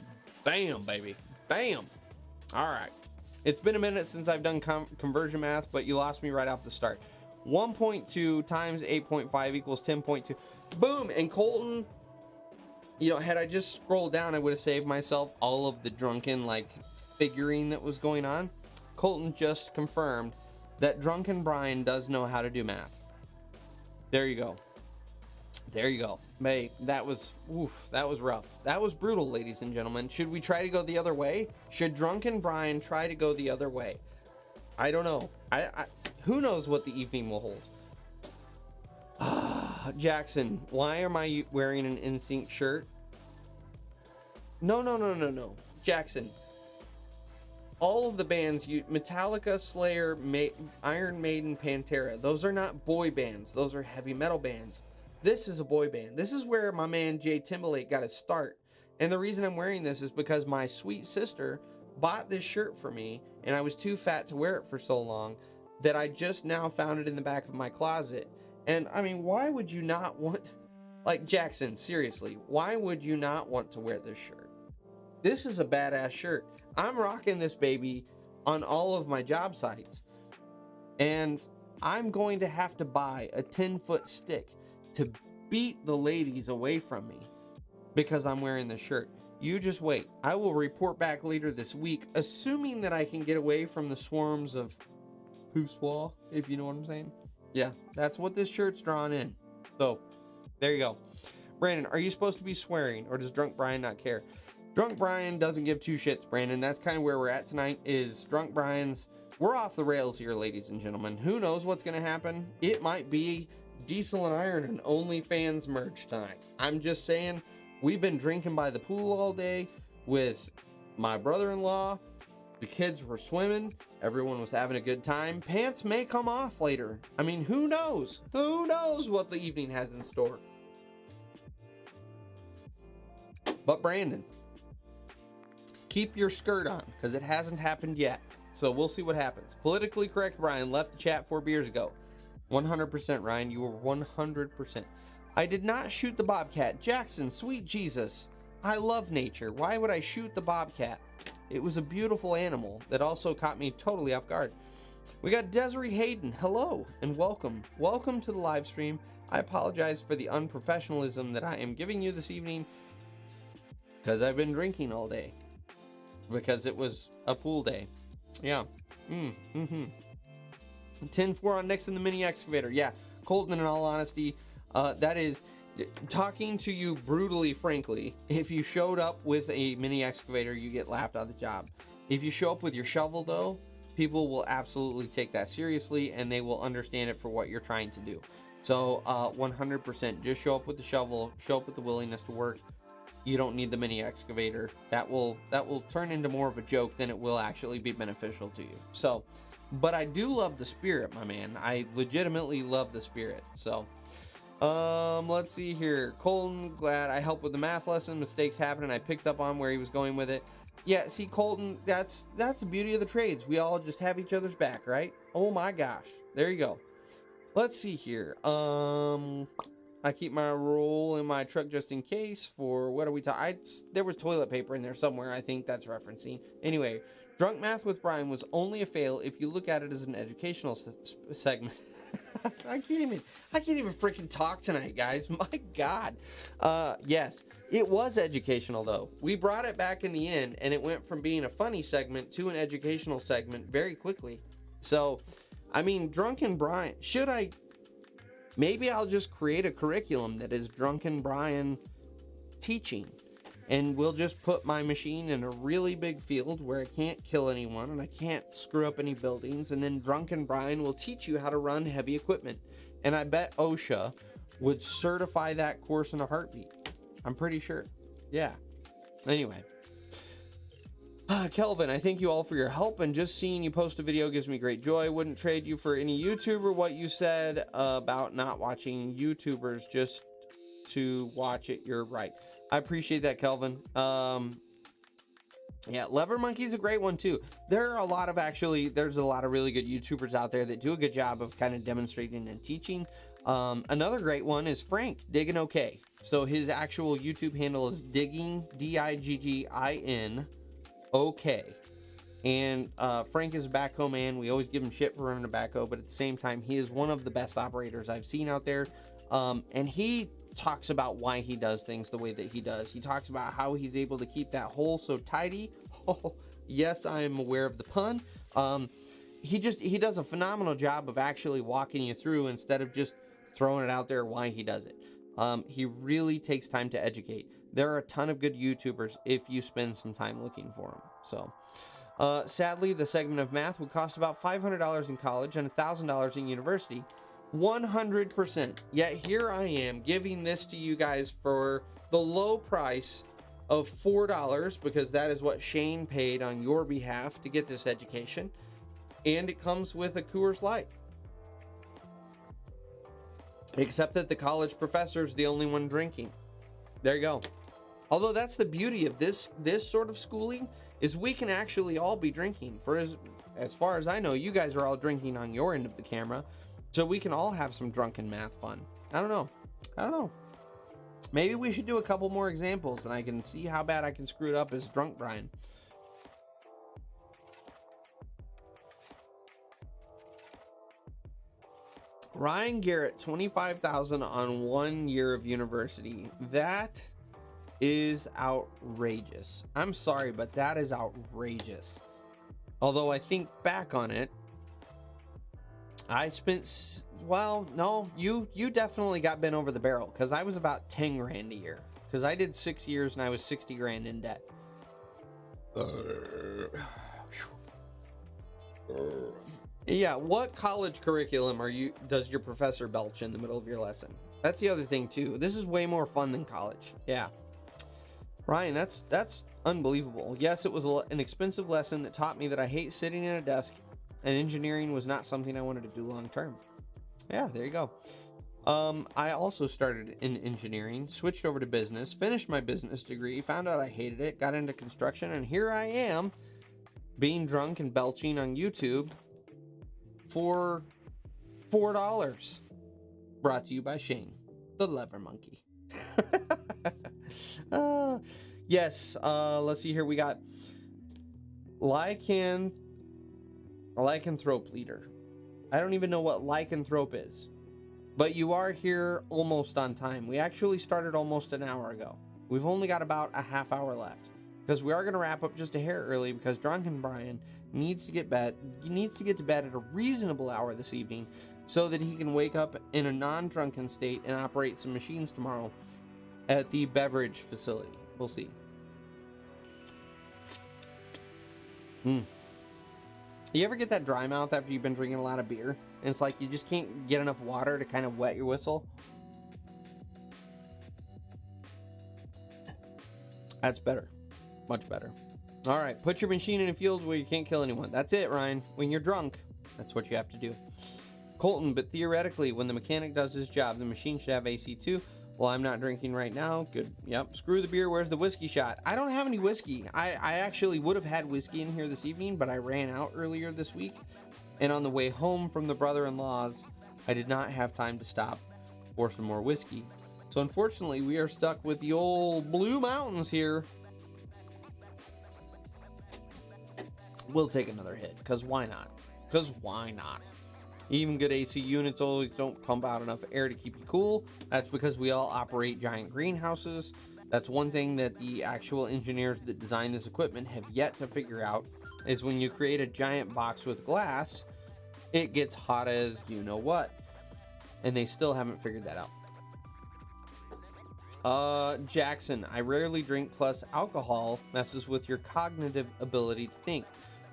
bam, baby. Bam. All right. It's been a minute since I've done conversion math, but you lost me right off the start. 1.2 times 8.5 equals 10.2. Boom. And Colton, you know, had I just scrolled down, I would have saved myself all of the drunken like figuring that was going on. Colton just confirmed that Drunken Brian does know how to do math. There you go. There you go. Hey, that was rough. That was brutal, ladies and gentlemen. Should we try to go the other way? Should Drunken Brian try to go the other way? I don't know. Who knows what the evening will hold. Jackson, why am I wearing an NSYNC shirt? No. Jackson, all of the bands, Metallica, Slayer, Iron Maiden, Pantera, those are not boy bands. Those are heavy metal bands. This is a boy band. This is where my man Jay Timberlake got his start. And the reason I'm wearing this is because my sweet sister bought this shirt for me, and I was too fat to wear it for so long that I just now found it in the back of my closet. And I mean, why would you not want, like, Jackson, seriously, why would you not want to wear this shirt? This is a badass shirt. I'm rocking this baby on all of my job sites, and I'm going to have to buy a 10-foot stick to beat the ladies away from me because I'm wearing this shirt. You just wait. I will report back later this week, assuming that I can get away from the swarms of poussoir, if you know what I'm saying. Yeah, that's what this shirt's drawn in. So, there you go. Brandon, are you supposed to be swearing, or does Drunk Brian not care? Drunk Brian doesn't give two shits, Brandon. That's kind of where we're at tonight, is Drunk Brian's... We're off the rails here, ladies and gentlemen. Who knows what's going to happen? It might be Diesel and Iron and OnlyFans merch tonight. I'm just saying, we've been drinking by the pool all day with my brother-in-law. The kids were swimming. Everyone was having a good time. Pants may come off later. I mean, who knows? Who knows what the evening has in store? But Brandon, keep your skirt on, because it hasn't happened yet. So we'll see what happens. Politically correct Brian left the chat 4 beers ago. 100%, Ryan. You were 100%. I did not shoot the bobcat. Jackson, sweet Jesus. I love nature. Why would I shoot the bobcat? It was a beautiful animal that also caught me totally off guard. We got Desiree Hayden. Hello and welcome. Welcome to the live stream. I apologize for the unprofessionalism that I am giving you this evening, because I've been drinking all day. Because it was a pool day. Yeah. 10-4 on Nick's in the mini excavator. Yeah, Colton, in all honesty, that is talking to you brutally, frankly. If you showed up with a mini excavator, you get laughed out of the job. If you show up with your shovel, though, people will absolutely take that seriously, and they will understand it for what you're trying to do. So 100%, just show up with the shovel, show up with the willingness to work. You don't need the mini excavator. That will turn into more of a joke than it will actually be beneficial to you. So, but I do love the spirit, my man. I legitimately love the spirit. So, let's see here. Colton, glad I helped with the math lesson. Mistakes happen, and I picked up on where he was going with it. Yeah, see, Colton, that's the beauty of the trades. We all just have each other's back, right? Oh my gosh. There you go. Let's see here. I keep my roll in my truck just in case for, what are we talking? There was toilet paper in there somewhere. I think that's referencing. Anyway, Drunk Math with Brian was only a fail if you look at it as an educational segment. I can't even freaking talk tonight, guys. My God. Yes, it was educational though. We brought it back in the end, and it went from being a funny segment to an educational segment very quickly. So, I mean, Drunken Brian, maybe I'll just create a curriculum that is Drunken Brian teaching, and we'll just put my machine in a really big field where I can't kill anyone and I can't screw up any buildings, and then Drunken Brian will teach you how to run heavy equipment. And I bet OSHA would certify that course in a heartbeat. I'm pretty sure. Yeah. Anyway. Kelvin, I thank you all for your help, and just seeing you post a video gives me great joy. Wouldn't trade you for any YouTuber. What you said about not watching YouTubers just to watch it, you're right. I appreciate that, Kelvin. Yeah, Lever Monkey's a great one too. There's a lot of really good YouTubers out there that do a good job of kind of demonstrating and teaching. Another great one is Frank, Diggin' OK. So his actual YouTube handle is Digging, Diggin OK. And Frank is a backhoe man. We always give him shit for running a backhoe, but at the same time, he is one of the best operators I've seen out there. And he talks about why he does things the way that he does. He talks about how he's able to keep that hole so tidy. Oh, yes, I'm aware of the pun. He does a phenomenal job of actually walking you through instead of just throwing it out there why he does it. He really takes time to educate. There are a ton of good YouTubers if you spend some time looking for them. So sadly, the segment of math would cost about $500 in college and $1,000 in university. 100%. Yet here I am giving this to you guys for the low price of $4, because that is what Shane paid on your behalf to get this education. And it comes with a Coors Light. Except that the college professor is the only one drinking. There you go. Although that's the beauty of this sort of schooling, is we can actually all be drinking. For as far as I know, you guys are all drinking on your end of the camera, so we can all have some drunken math fun. I don't know. Maybe we should do a couple more examples and I can see how bad I can screw it up as Drunk Brian. Ryan Garrett, 25,000 on 1 year of university. That is outrageous. I'm sorry, but that is outrageous. Although I think back on it, I spent, well, no, you definitely got bent over the barrel, because I was about 10 grand a year, because I did 6 years and I was 60 grand in debt. Yeah, what college curriculum does your professor belch in the middle of your lesson? That's the other thing too. This is way more fun than college. Yeah. Ryan, that's unbelievable. Yes, it was an expensive lesson that taught me that I hate sitting at a desk, and engineering was not something I wanted to do long term. Yeah, there you go. I also started in engineering, switched over to business, finished my business degree, found out I hated it, got into construction, and here I am being drunk and belching on YouTube for $4. Brought to you by Shane, the lever monkey. Yes, let's see here. We got lycanthrope leader. I don't even know what lycanthrope is, but you are here almost on time. We actually started almost an hour ago. We've only got about a half hour left, because we are going to wrap up just a hair early, because Drunken Brian needs to get to bed at a reasonable hour this evening so that he can wake up in a non-drunken state and operate some machines tomorrow at the beverage facility. We'll see. You ever get that dry mouth after you've been drinking a lot of beer, and it's like you just can't get enough water to kind of wet your whistle? That's better. Much better. All right, put your machine in a field where you can't kill anyone. That's it, Ryan. When you're drunk, that's what you have to do. Colton, but theoretically, when the mechanic does his job, the machine should have AC too. Well, I'm not drinking right now. Good. Yep. Screw the beer. Where's the whiskey shot? I don't have any whiskey. I actually would have had whiskey in here this evening, but I ran out earlier this week. And on the way home from the brother-in-law's, I did not have time to stop for some more whiskey. So unfortunately, we are stuck with the old Blue Mountains here. We'll take another hit, because why not? Because why not? Even good AC units always don't pump out enough air to keep you cool. That's because we all operate giant greenhouses. That's one thing that the actual engineers that design this equipment have yet to figure out, is when you create a giant box with glass, it gets hot as you know what. And they still haven't figured that out. Jackson, I rarely drink, plus alcohol messes with your cognitive ability to think.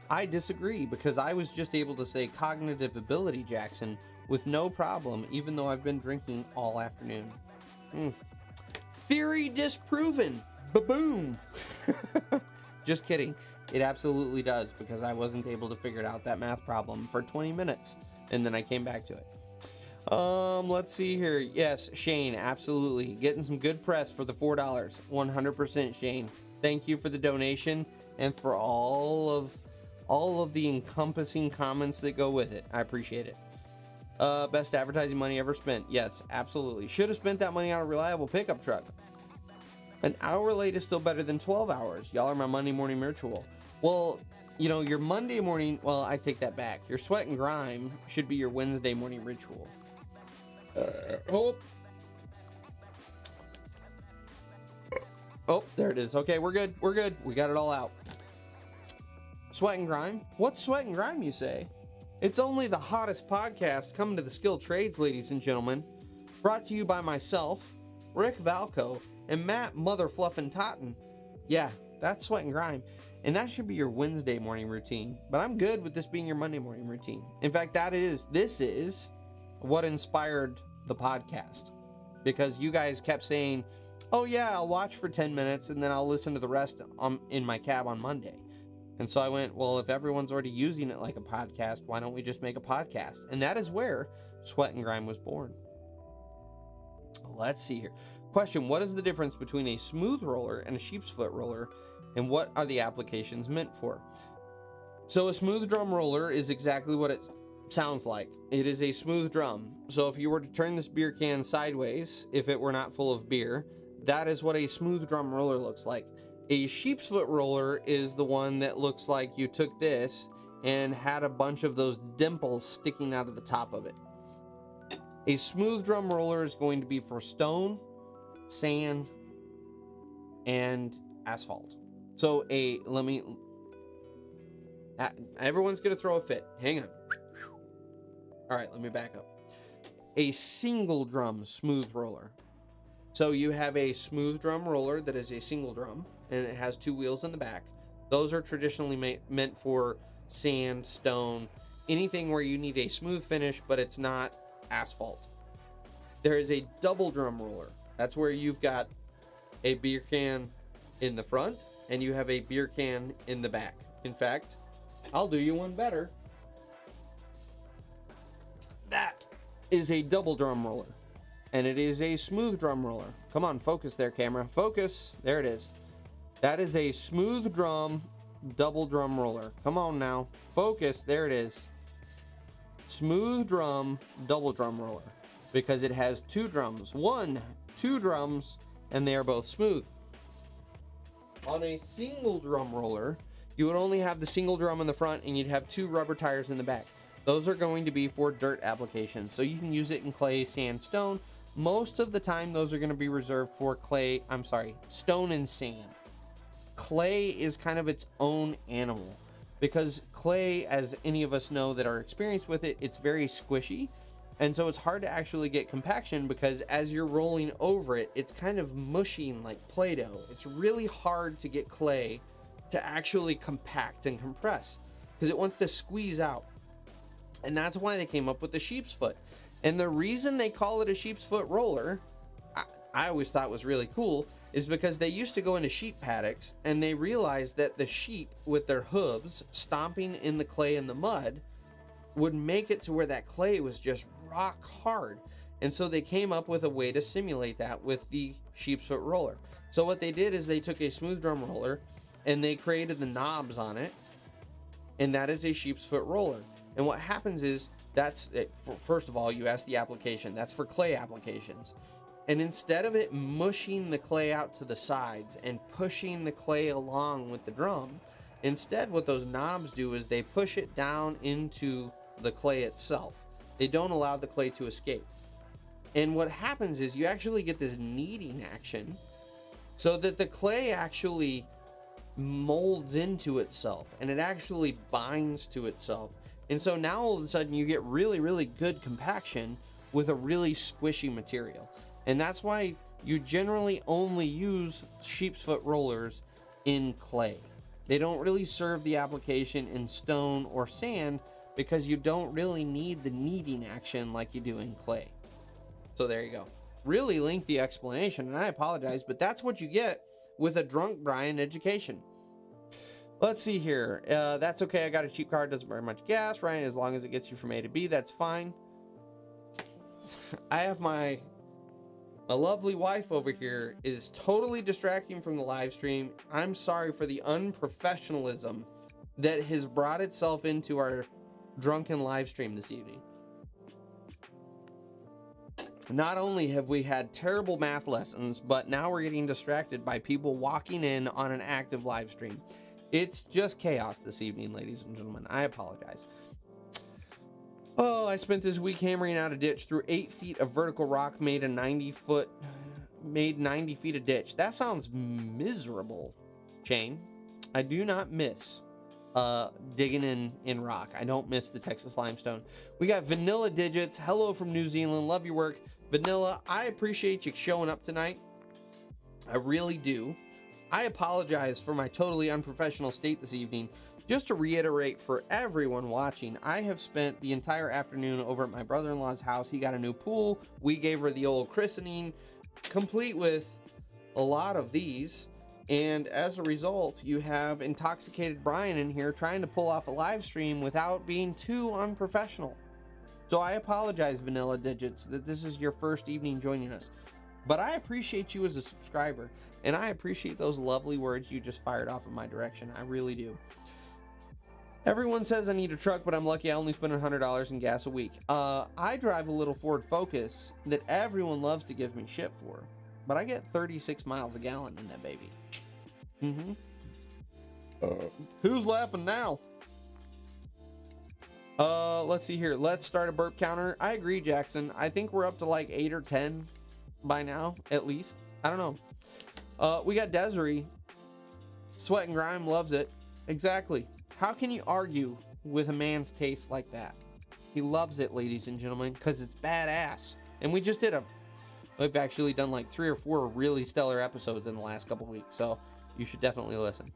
I disagree, because I was just able to say cognitive ability, Jackson, with no problem, even though I've been drinking all afternoon. Theory disproven. Ba-boom. Just kidding. It absolutely does, because I wasn't able to figure out that math problem for 20 minutes, and then I came back to it. Let's see here. Yes, Shane, absolutely. Getting some good press for the $4. 100% Shane. Thank you for the donation and for all of the encompassing comments that go with it. I appreciate it. Best advertising money ever spent. Yes, absolutely. Should have spent that money on a reliable pickup truck. An hour late is still better than 12 hours. Y'all are my Monday morning ritual. Well, you know, your Monday morning, well, I take that back. Your Sweat and Grime should be your Wednesday morning ritual. Oh, there it is. Okay, we're good. We're good. We got it all out. Sweat and Grime? What's Sweat and Grime, you say? It's only the hottest podcast coming to the skilled trades, ladies and gentlemen. Brought to you by myself, Rick Valco, and Matt Motherfluffin' Totten. Yeah, that's Sweat and Grime. And that should be your Wednesday morning routine. But I'm good with this being your Monday morning routine. In fact, this is what inspired the podcast. Because you guys kept saying, oh yeah, I'll watch for 10 minutes and then I'll listen to the rest in my cab on Monday. And so I went, well, if everyone's already using it like a podcast, why don't we just make a podcast? And that is where Sweat and Grime was born. Let's see here. Question, what is the difference between a smooth roller and a sheep's foot roller, and what are the applications meant for? So a smooth drum roller is exactly what it sounds like. It is a smooth drum. So if you were to turn this beer can sideways, if it were not full of beer, that is what a smooth drum roller looks like. A sheep's foot roller is the one that looks like you took this and had a bunch of those dimples sticking out of the top of it. A smooth drum roller is going to be for stone, sand, and asphalt. So everyone's gonna throw a fit. Hang on. All right, let me back up. A single drum smooth roller. So you have a smooth drum roller that is a single drum, and it has two wheels in the back. Those are traditionally meant for sand, stone, anything where you need a smooth finish, but it's not asphalt. There is a double drum roller. That's where you've got a beer can in the front and you have a beer can in the back. In fact, I'll do you one better. That is a double drum roller, and it is a smooth drum roller. Come on, focus there, camera. Focus. There it is. That is a smooth drum double drum roller. Come on now. Focus. There it is. Smooth drum double drum roller, because it has two drums. Two drums, and they are both smooth. On a single drum roller, you would only have the single drum in the front and you'd have two rubber tires in the back. Those are going to be for dirt applications. So you can use it in clay, sand, stone. Most of the time, those are going to be reserved for stone and sand. Clay is kind of its own animal, because clay, as any of us know that are experienced with it, it's very squishy. And so it's hard to actually get compaction, because as you're rolling over it, it's kind of mushing like Play-Doh. It's really hard to get clay to actually compact and compress, because it wants to squeeze out. And that's why they came up with the sheep's foot. And the reason they call it a sheep's foot roller, I always thought was really cool, is because they used to go into sheep paddocks and they realized that the sheep with their hooves stomping in the clay and the mud would make it to where that clay was just rock hard. And so they came up with a way to simulate that with the sheep's foot roller. So what they did is they took a smooth drum roller and they created the knobs on it, and that is a sheep's foot roller. And what happens is, that's it. First of all, you ask the application. That's for clay applications. And instead of it mushing the clay out to the sides and pushing the clay along with the drum, instead what those knobs do is they push it down into the clay itself. They don't allow the clay to escape. And what happens is you actually get this kneading action, so that the clay actually molds into itself and it actually binds to itself. And so now all of a sudden you get really, really good compaction with a really squishy material. And that's why you generally only use sheep's foot rollers in clay. They don't really serve the application in stone or sand, because you don't really need the kneading action like you do in clay. So there you go. Really lengthy explanation, and I apologize, but that's what you get with a drunk Brian education. Let's see here. That's okay. I got a cheap car. Doesn't burn much gas, right? As long as it gets you from A to B, that's fine. I have my lovely wife over here is totally distracting from the live stream. I'm sorry for the unprofessionalism that has brought itself into our drunken live stream this evening. Not only have we had terrible math lessons, but now we're getting distracted by people walking in on an active live stream. It's just chaos this evening, ladies and gentlemen. I apologize. Oh, I spent this week hammering out a ditch through 8 feet of vertical rock, made 90 feet of ditch. That sounds miserable, Shane. I do not miss digging in rock. I don't miss the Texas limestone. We got Vanilla Digits. Hello from New Zealand. Love your work. Vanilla, I appreciate you showing up tonight. I really do. I apologize for my totally unprofessional state this evening. Just to reiterate for everyone watching, I have spent the entire afternoon over at my brother-in-law's house. He got a new pool. We gave her the old christening, complete with a lot of these. And as a result, you have intoxicated Brian in here trying to pull off a live stream without being too unprofessional. So I apologize, Vanilla Digits, that this is your first evening joining us. But I appreciate you as a subscriber, and I appreciate those lovely words you just fired off in my direction. I really do. Everyone says I need a truck, but I'm lucky I only spend $100 in gas a week. I drive a little Ford Focus that everyone loves to give me shit for, but I get 36 miles a gallon in that baby. Who's laughing now? Let's see here. Let's start a burp counter. I agree, Jackson. I think we're up to like 8 or 10 by now, at least. I don't know. We got Desiree. Sweat Grime loves it. Exactly. How can you argue with a man's taste like that? He loves it, ladies and gentlemen, because it's badass. And we've actually done like 3 or 4 really stellar episodes in the last couple weeks, so you should definitely listen.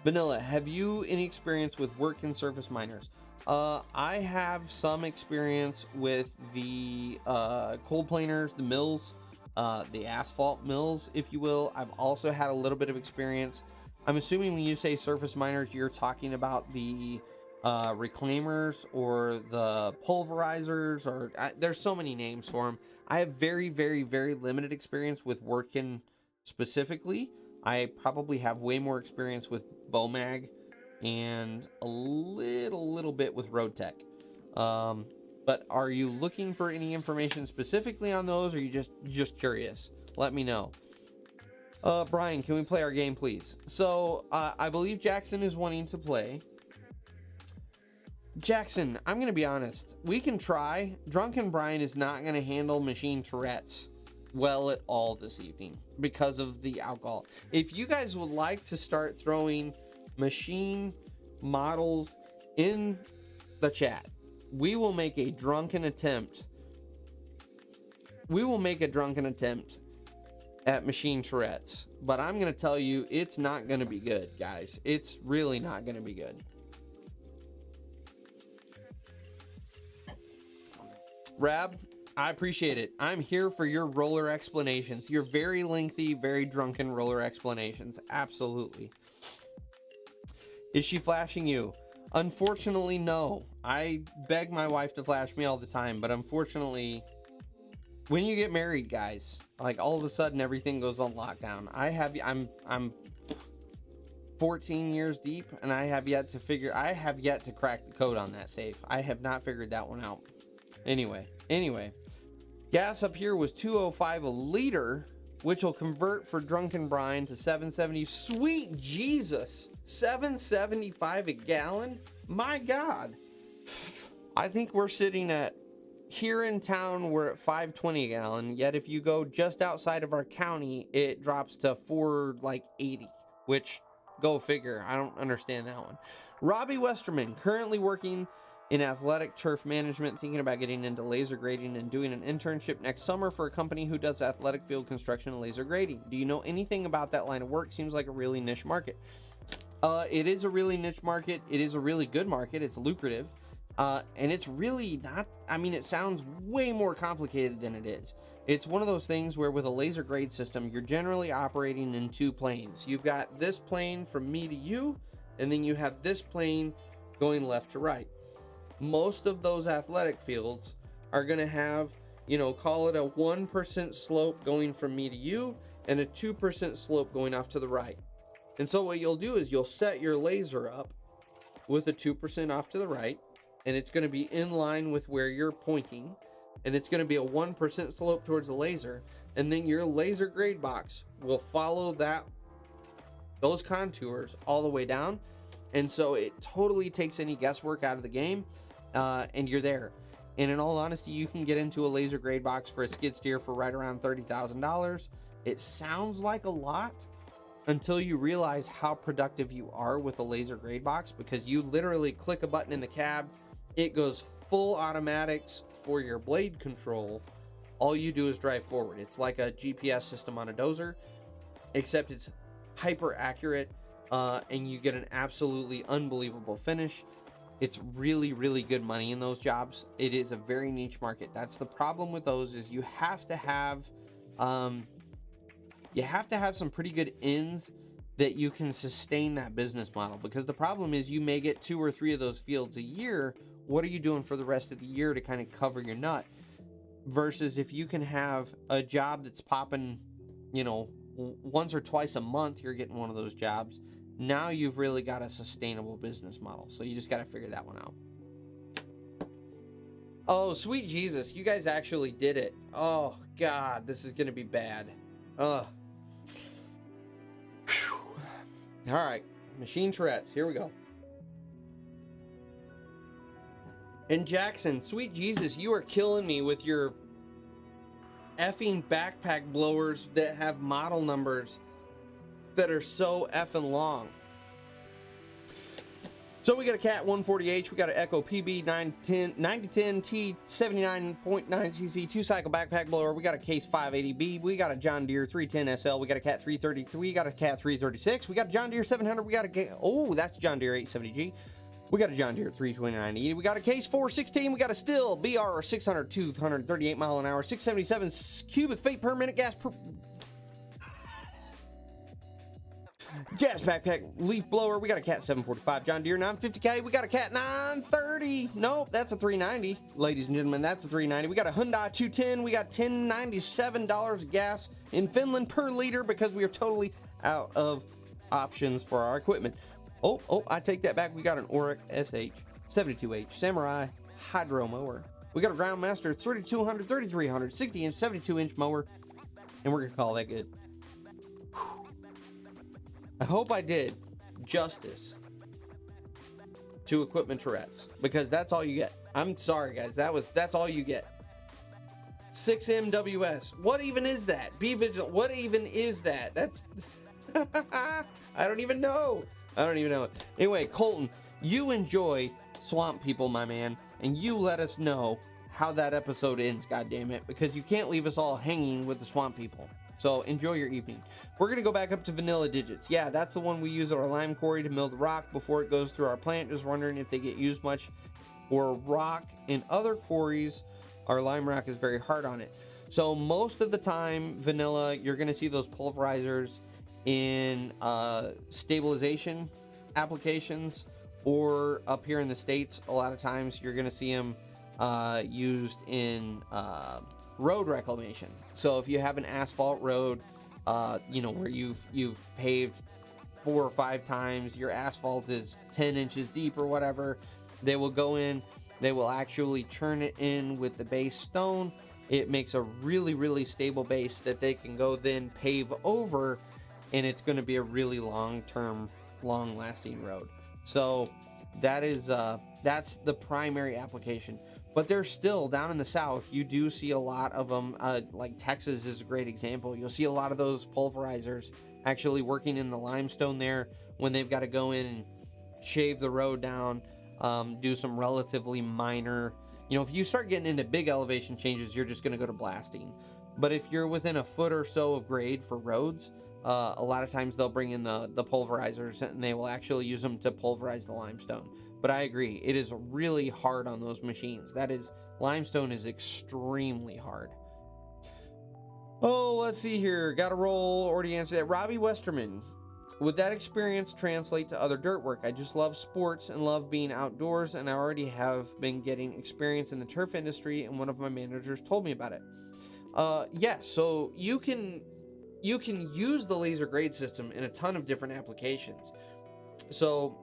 Vanilla, have you any experience with working surface miners? I have some experience with the cold planers, the mills, the asphalt mills, if you will. I've also had a little bit of experience. I'm assuming when you say surface miners, you're talking about the reclaimers or the pulverizers, or there's so many names for them. I have very, very, very limited experience with working specifically. I probably have way more experience with Bomag and a little bit with Road Tech. But are you looking for any information specifically on those, or are you just curious? Let me know. Brian, can we play our game, please? So, I believe Jackson is wanting to play. Jackson, I'm going to be honest. We can try. Drunken Brian is not going to handle machine Tourette's well at all this evening because of the alcohol. If you guys would like to start throwing machine models in the chat, we will make a drunken attempt. At machine Tourette's, but I'm going to tell you, it's not going to be good, guys. It's really not going to be good. Rab, I appreciate it. I'm here for your roller explanations. Your very lengthy, very drunken roller explanations. Absolutely. Is she flashing you? Unfortunately, no. I beg my wife to flash me all the time, but unfortunately, when you get married, guys, like all of a sudden everything goes on lockdown. I'm 14 years deep, and I have yet to crack the code on that safe. I have not figured that one out. Anyway, gas up here was $2.05 a liter, which will convert for Drunken Brian to $7.70. Sweet Jesus, $7.75 a gallon. My God, I think we're sitting at. Here in town, we're at $5.20 a gallon, yet if you go just outside of our county, it drops to $4.80, which, go figure. I don't understand that one. Robbie Westerman, currently working in athletic turf management, thinking about getting into laser grading and doing an internship next summer for a company who does athletic field construction and laser grading. Do you know anything about that line of work? Seems like a really niche market. It is a really niche market. It is a really good market. It's lucrative. And it's really not, it sounds way more complicated than it is. It's one of those things where with a laser grade system, you're generally operating in 2 planes. You've got this plane from me to you, and then you have this plane going left to right. Most of those athletic fields are going to have, call it a 1% slope going from me to you and a 2% slope going off to the right. And so what you'll do is you'll set your laser up with a 2% off to the right, and it's going to be in line with where you're pointing, and it's going to be a 1% slope towards the laser, and then your laser grade box will follow that those contours all the way down. And so it totally takes any guesswork out of the game, and you're there. And in all honesty, you can get into a laser grade box for a skid steer for right around $30,000. It sounds like a lot until you realize how productive you are with a laser grade box, because you literally click a button in the cab, it goes full automatics for your blade control. All you do is drive forward. It's like a GPS system on a dozer, except it's hyper accurate, and you get an absolutely unbelievable finish. It's really, really good money in those jobs. It is a very niche market. That's the problem with those, is you have to have some pretty good ins that you can sustain that business model, because the problem is you may get 2 or 3 of those fields a year. What are you doing for the rest of the year to kind of cover your nut? Versus if you can have a job that's popping, you know, once or twice a month, you're getting one of those jobs. Now you've really got a sustainable business model. So you just got to figure that one out. Oh, sweet Jesus, you guys actually did it. Oh God, this is going to be bad. Ugh. All right, machine Tourette's, here we go. And Jackson, sweet Jesus, you are killing me with your effing backpack blowers that have model numbers that are so effing long. So we got a Cat 140H, we got an Echo PB 9010 T 79.9 cc 2-cycle backpack blower, we got a Case 580B, we got a John Deere 310 SL, we got a Cat 333, we got a Cat 336, we got a John Deere 700, we got a, oh, that's John Deere 870G. We got a John Deere 329E. We got a Case 416. We got a Still BR 600, 238 mile an hour, 677 cubic feet per minute gas backpack leaf blower. We got a Cat 745 John Deere 950K. We got a Cat 930. Nope, that's a 390. Ladies and gentlemen, that's a 390. We got a Hyundai 210. We got $1097 of gas in Finland per liter, because we are totally out of options for our equipment. Oh, I take that back. We got an Oric SH 72H Samurai Hydro Mower. We got a Groundmaster 3200, 3300, 60-inch, 72-inch mower. And we're going to call that good. Whew. I hope I did justice to equipment Tourette's, because that's all you get. I'm sorry, guys. That's all you get. 6MWS. What even is that? Be vigilant. What even is that? That's... I don't even know. Anyway, Colton, you enjoy Swamp People, my man, and you let us know how that episode ends, goddammit, because you can't leave us all hanging with the Swamp People. So enjoy your evening. We're going to go back up to vanilla digits. Yeah, that's the one we use at our lime quarry to mill the rock before it goes through our plant. Just wondering if they get used much for rock. In other quarries, our lime rock is very hard on it. So most of the time, vanilla, you're going to see those pulverizers in stabilization applications, or up here in the States, a lot of times you're going to see them used in road reclamation. So if you have an asphalt road, you know, where you've paved 4 or 5 times, your asphalt is 10 inches deep or whatever, they will go in, they will actually churn it in with the base stone. It makes a really, really stable base that they can go then pave over, and it's going to be a really long-term, long-lasting road. So that is that's the primary application. But there's still, down in the South, you do see a lot of them. Like Texas is a great example. You'll see a lot of those pulverizers actually working in the limestone there when they've got to go in and shave the road down, do some relatively minor, you know, if you start getting into big elevation changes, you're just going to go to blasting. But if you're within a foot or so of grade for roads, a lot of times they'll bring in the pulverizers, and they will actually use them to pulverize the limestone. But I agree, it is really hard on those machines. Limestone is extremely hard. Oh, let's see here. Got a roll. Already answered that. Robbie Westerman. Would that experience translate to other dirt work? I just love sports and love being outdoors, and I already have been getting experience in the turf industry, and one of my managers told me about it. Yes, so you can use the laser grade system in a ton of different applications. So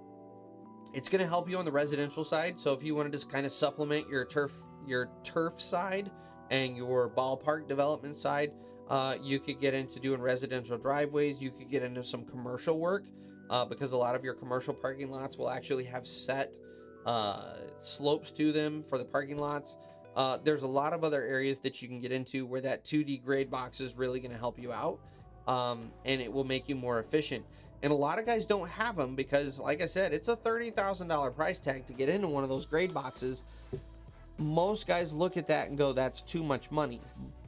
it's going to help you on the residential side. So if you want to just kind of supplement your turf side and your ballpark development side, You could get into doing residential driveways. You could get into some commercial work because a lot of your commercial parking lots will actually have set slopes to them for the parking lots. There's a lot of other areas that you can get into where that 2D grade box is really going to help you out, and it will make you more efficient. And a lot of guys don't have them because, like I said, it's a $30,000 price tag to get into one of those grade boxes. Most guys look at that and go, that's too much money,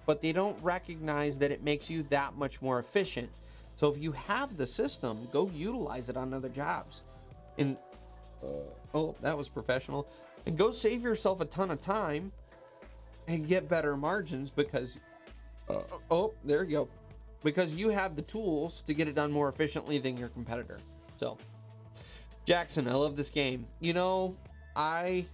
but they don't recognize that it makes you that much more efficient. So if you have the system, go utilize it on other jobs. And oh, that was professional. And go save yourself a ton of time and get better margins because oh, there you go, because you have the tools to get it done more efficiently than your competitor. So Jackson, I love this game. You know, I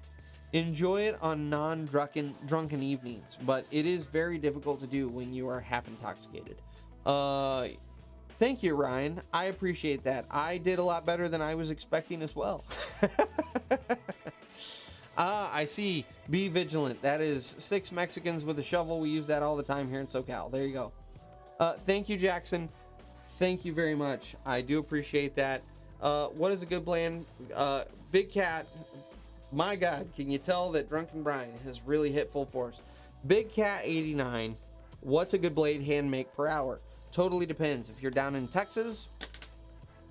enjoy it on drunken evenings, but it is very difficult to do when you are half intoxicated. Thank you, Ryan. I appreciate that. I did a lot better than I was expecting as well. I see. Be vigilant. That is 6 Mexicans with a shovel. We use that all the time here in SoCal. There you go. Thank you, Jackson. Thank you very much. I do appreciate that. What is a good blend? Big Cat. My God, can you tell that Drunken Brian has really hit full force? Big Cat 89. What's a good blade hand make per hour? Totally depends. If you're down in Texas,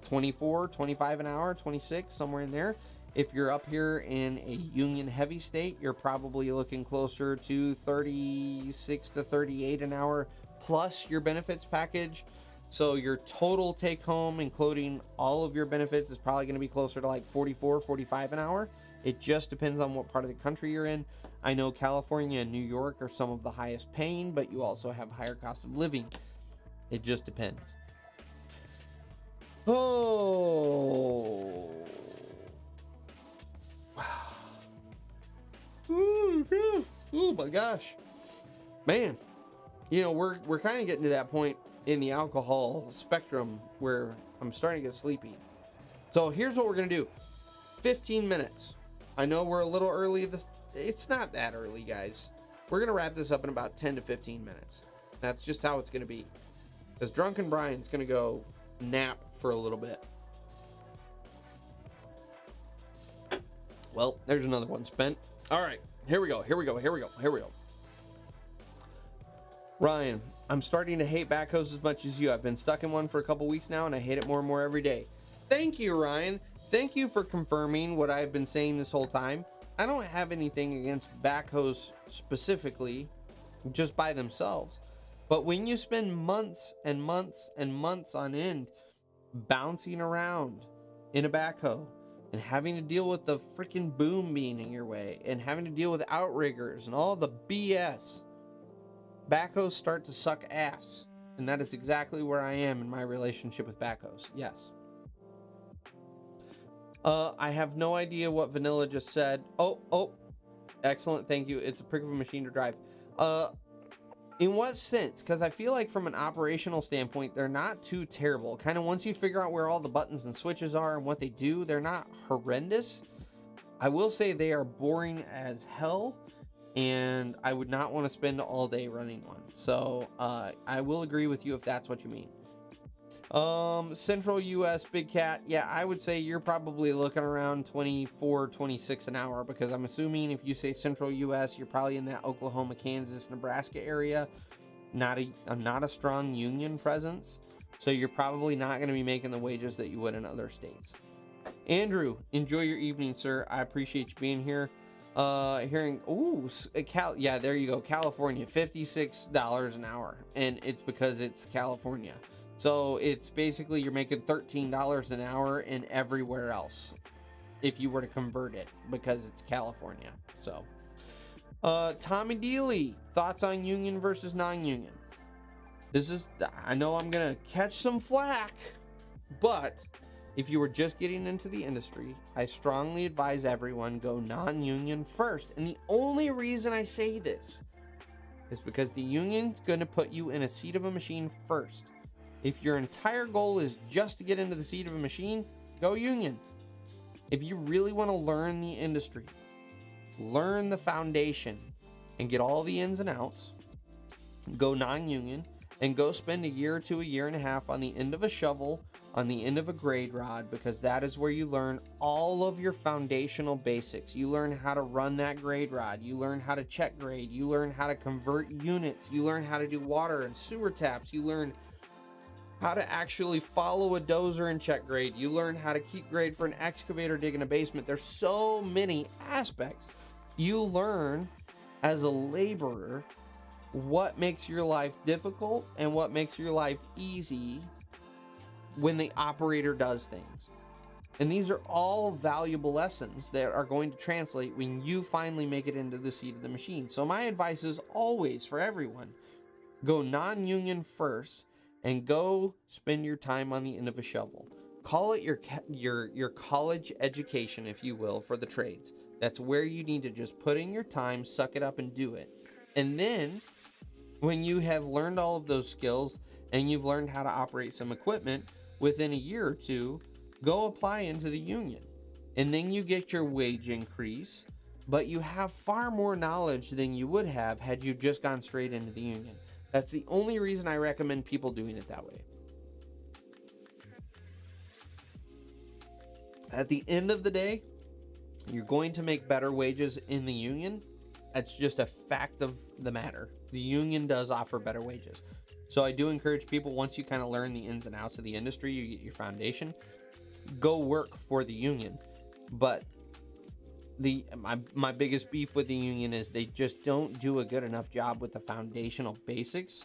24, 25 an hour, 26, somewhere in there. If you're up here in a union heavy state, you're probably looking closer to 36 to 38 an hour plus your benefits package. So your total take home, including all of your benefits, is probably going to be closer to like 44, 45 an hour. It just depends on what part of the country you're in. I know California and New York are some of the highest paying, but you also have higher cost of living. It just depends. Oh. Oh my gosh. Man, you know, we're kind of getting to that point in the alcohol spectrum where I'm starting to get sleepy. So here's what we're going to do. 15 minutes. I know we're a little early. It's not that early, guys. We're going to wrap this up in about 10 to 15 minutes. That's just how it's going to be. Because Drunken Brian's going to go nap for a little bit. Well, there's another one spent. All right, here we go. Ryan, I'm starting to hate backhoes as much as you. I've been stuck in one for a couple weeks now, and I hate it more and more every day. Thank you, Ryan. Thank you for confirming what I've been saying this whole time. I don't have anything against backhoes specifically, just by themselves. But when you spend months and months and months on end bouncing around in a backhoe and having to deal with the freaking boom being in your way and having to deal with outriggers and all the BS, backhoes start to suck ass. And that is exactly where I am in my relationship with backhoes. Yes. I have no idea what Vanilla just said. Oh, excellent. Thank you. It's a prick of a machine to drive. In what sense? Because I feel like from an operational standpoint, they're not too terrible. Kind of once you figure out where all the buttons and switches are and what they do, they're not horrendous. I will say they are boring as hell, and I would not want to spend all day running one. So I will agree with you if that's what you mean. Central US Big Cat. Yeah, I would say you're probably looking around 24, 26 an hour, because I'm assuming if you say Central US, you're probably in that Oklahoma, Kansas, Nebraska area. Not a strong union presence. So you're probably not going to be making the wages that you would in other states. Andrew, enjoy your evening, sir. I appreciate you being here. Yeah, there you go. California, $56 an hour. And it's because it's California. So it's basically you're making $13 an hour in everywhere else if you were to convert it, because it's California. So Tommy Dealey, thoughts on union versus non-union? I know I'm gonna catch some flack, but if you were just getting into the industry, I strongly advise everyone go non-union first. And the only reason I say this is because the union's gonna put you in a seat of a machine first. If your entire goal is just to get into the seat of a machine, go union. If you really want to learn the industry, learn the foundation, and get all the ins and outs, go non-union. and go spend a year to a year and a half on the end of a shovel, on the end of a grade rod, because that is where you learn all of your foundational basics. You learn how to run that grade rod. You learn how to check grade. You learn how to convert units. You learn how to do water and sewer taps. You learn how to actually follow a dozer and check grade. You learn how to keep grade for an excavator digging a basement. There's so many aspects. You learn as a laborer what makes your life difficult and what makes your life easy when the operator does things. And these are all valuable lessons that are going to translate when you finally make it into the seat of the machine. So my advice is always for everyone, go non-union first and go spend your time on the end of a shovel. Call it your college education, if you will, for the trades. That's where you need to just put in your time, suck it up and do it. And then when you have learned all of those skills and you've learned how to operate some equipment, within a year or two, go apply into the union. And then you get your wage increase, but you have far more knowledge than you would have had you just gone straight into the union. That's the only reason I recommend people doing it that way. At the end of the day, you're going to make better wages in the union. That's just a fact of the matter. The union does offer better wages. So I do encourage people, once you kind of learn the ins and outs of the industry, you get your foundation, go work for the union. But my biggest beef with the union is they just don't do a good enough job with the foundational basics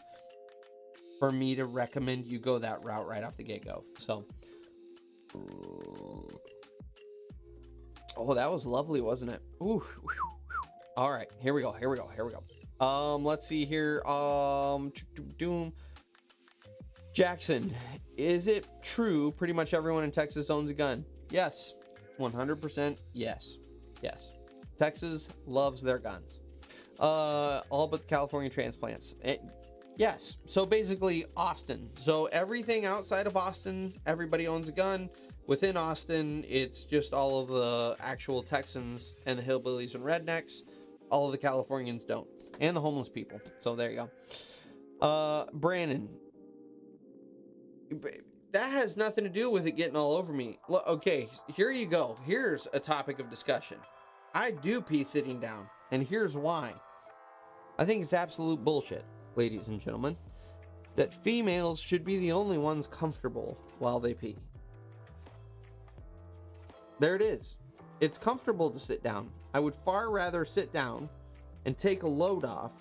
for me to recommend you go that route right off the get-go. So, oh, that was lovely, wasn't it? Ooh. All right, here we go. Let's see here. Jackson, is it true pretty much everyone in Texas owns a gun? Yes. 100% yes. Yes. Texas loves their guns. All but the California transplants. Yes. So basically Austin. So everything outside of Austin, everybody owns a gun. Within Austin, it's just all of the actual Texans and the hillbillies and rednecks. All of the Californians don't. And the homeless people. So there you go. Brandon, that has nothing to do with it getting all over me. Okay, here you go. Here's a topic of discussion. I do pee sitting down, and here's why. I think it's absolute bullshit, ladies and gentlemen, that females should be the only ones comfortable while they pee. There it is. It's comfortable to sit down. I would far rather sit down and take a load off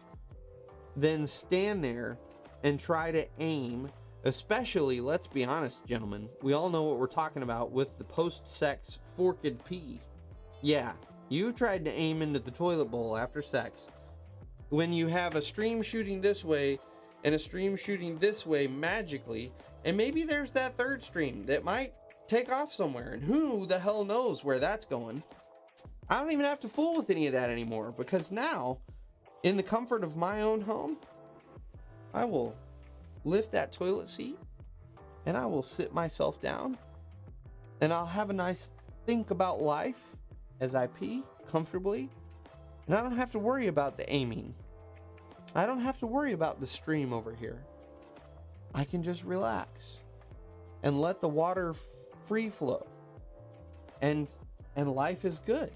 than stand there and try to aim, especially, let's be honest, gentlemen, we all know what we're talking about with the post-sex forked pee. Yeah, you tried to aim into the toilet bowl after sex. When you have a stream shooting this way and a stream shooting this way magically, and maybe there's that third stream that might take off somewhere, and who the hell knows where that's going. I don't even have to fool with any of that anymore, because now, in the comfort of my own home, I will lift that toilet seat and I will sit myself down and I'll have a nice think about life as I pee comfortably, and I don't have to worry about the aiming. I don't have to worry about the stream over here. I can just relax and let the water free flow, and life is good.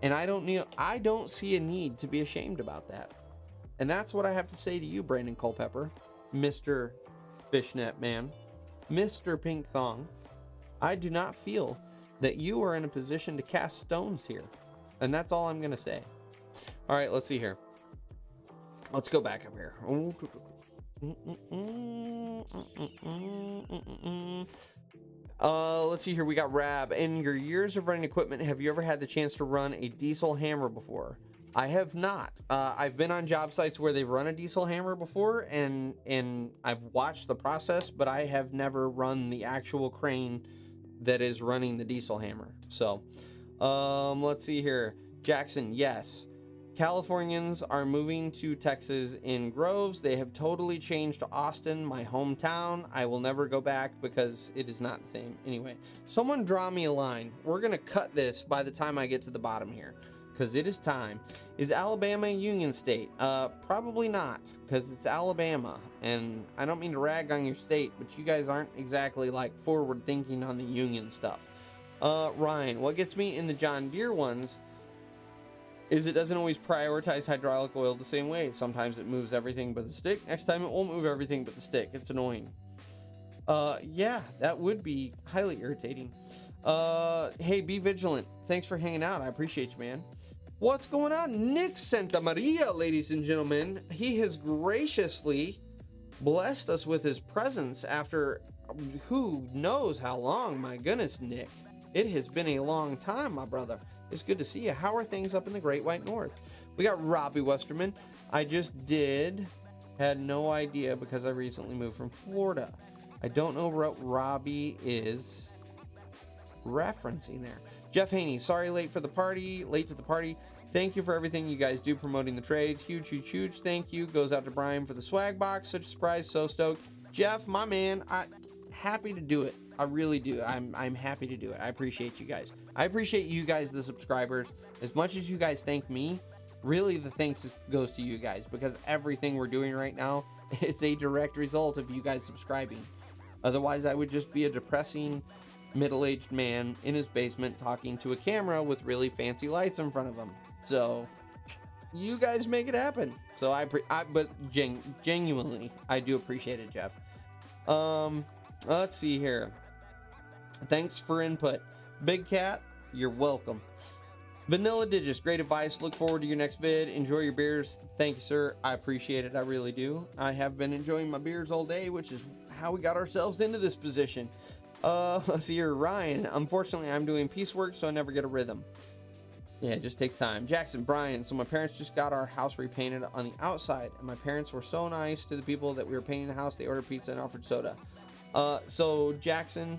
And I don't see a need to be ashamed about that. And that's what I have to say to you, Brandon Culpepper, Mr. Fishnet Man, Mr. Pink Thong. I do not feel that you are in a position to cast stones here. And that's all I'm going to say. All right, let's see here. Let's go back up here. Let's see here. We got Rab. In your years of running equipment, have you ever had the chance to run a diesel hammer before? I have not. I've been on job sites where they've run a diesel hammer before, and I've watched the process, but I have never run the actual crane that is running the diesel hammer. So, let's see here. Jackson, yes. Californians are moving to Texas in groves. They have totally changed Austin, my hometown. I will never go back because it is not the same. Anyway, someone draw me a line. We're going to cut this by the time I get to the bottom here. because it is time. Is Alabama a Union state? Probably not, because it's Alabama, and I don't mean to rag on your state, but you guys aren't exactly like forward thinking on the Union stuff. Ryan, what gets me in the John Deere ones is it doesn't always prioritize hydraulic oil the same way. Sometimes it moves everything but the stick. Next time it won't move everything but the stick. It's annoying. Yeah, that would be highly irritating. Hey, be vigilant. Thanks for hanging out. I appreciate you, man. What's going on? Nick Santa Maria, ladies and gentlemen. He has graciously blessed us with his presence after who knows how long. My goodness, Nick. It has been a long time, my brother. It's good to see you. How are things up in the Great White North? We got Robbie Westerman. I just had no idea because I recently moved from Florida. I don't know what Robbie is referencing there. Jeff Haney, sorry late to the party. Thank you for everything you guys do promoting the trades. Huge thank you goes out to Brian for the swag box. Such a surprise, so stoked. Jeff, my man, happy to do it. I really do. I'm happy to do it. I appreciate you guys. I appreciate you guys, the subscribers. As much as you guys thank me, really the thanks goes to you guys, because everything we're doing right now is a direct result of you guys subscribing. Otherwise, I would just be a depressing middle-aged man in his basement talking to a camera with really fancy lights in front of him. So you guys make it happen. So genuinely, I do appreciate it, Jeff. Let's see here. Thanks for input. Big Cat, you're welcome. Vanilla Digis, great advice. Look forward to your next vid. Enjoy your beers. Thank you, sir. I appreciate it. I really do. I have been enjoying my beers all day, which is how we got ourselves into this position. Let's see here. Ryan, unfortunately, I'm doing piecework, so I never get a rhythm. Yeah, it just takes time. Jackson, Brian, so my parents just got our house repainted on the outside, and my parents were so nice to the people that we were painting the house. They ordered pizza and offered soda. So Jackson,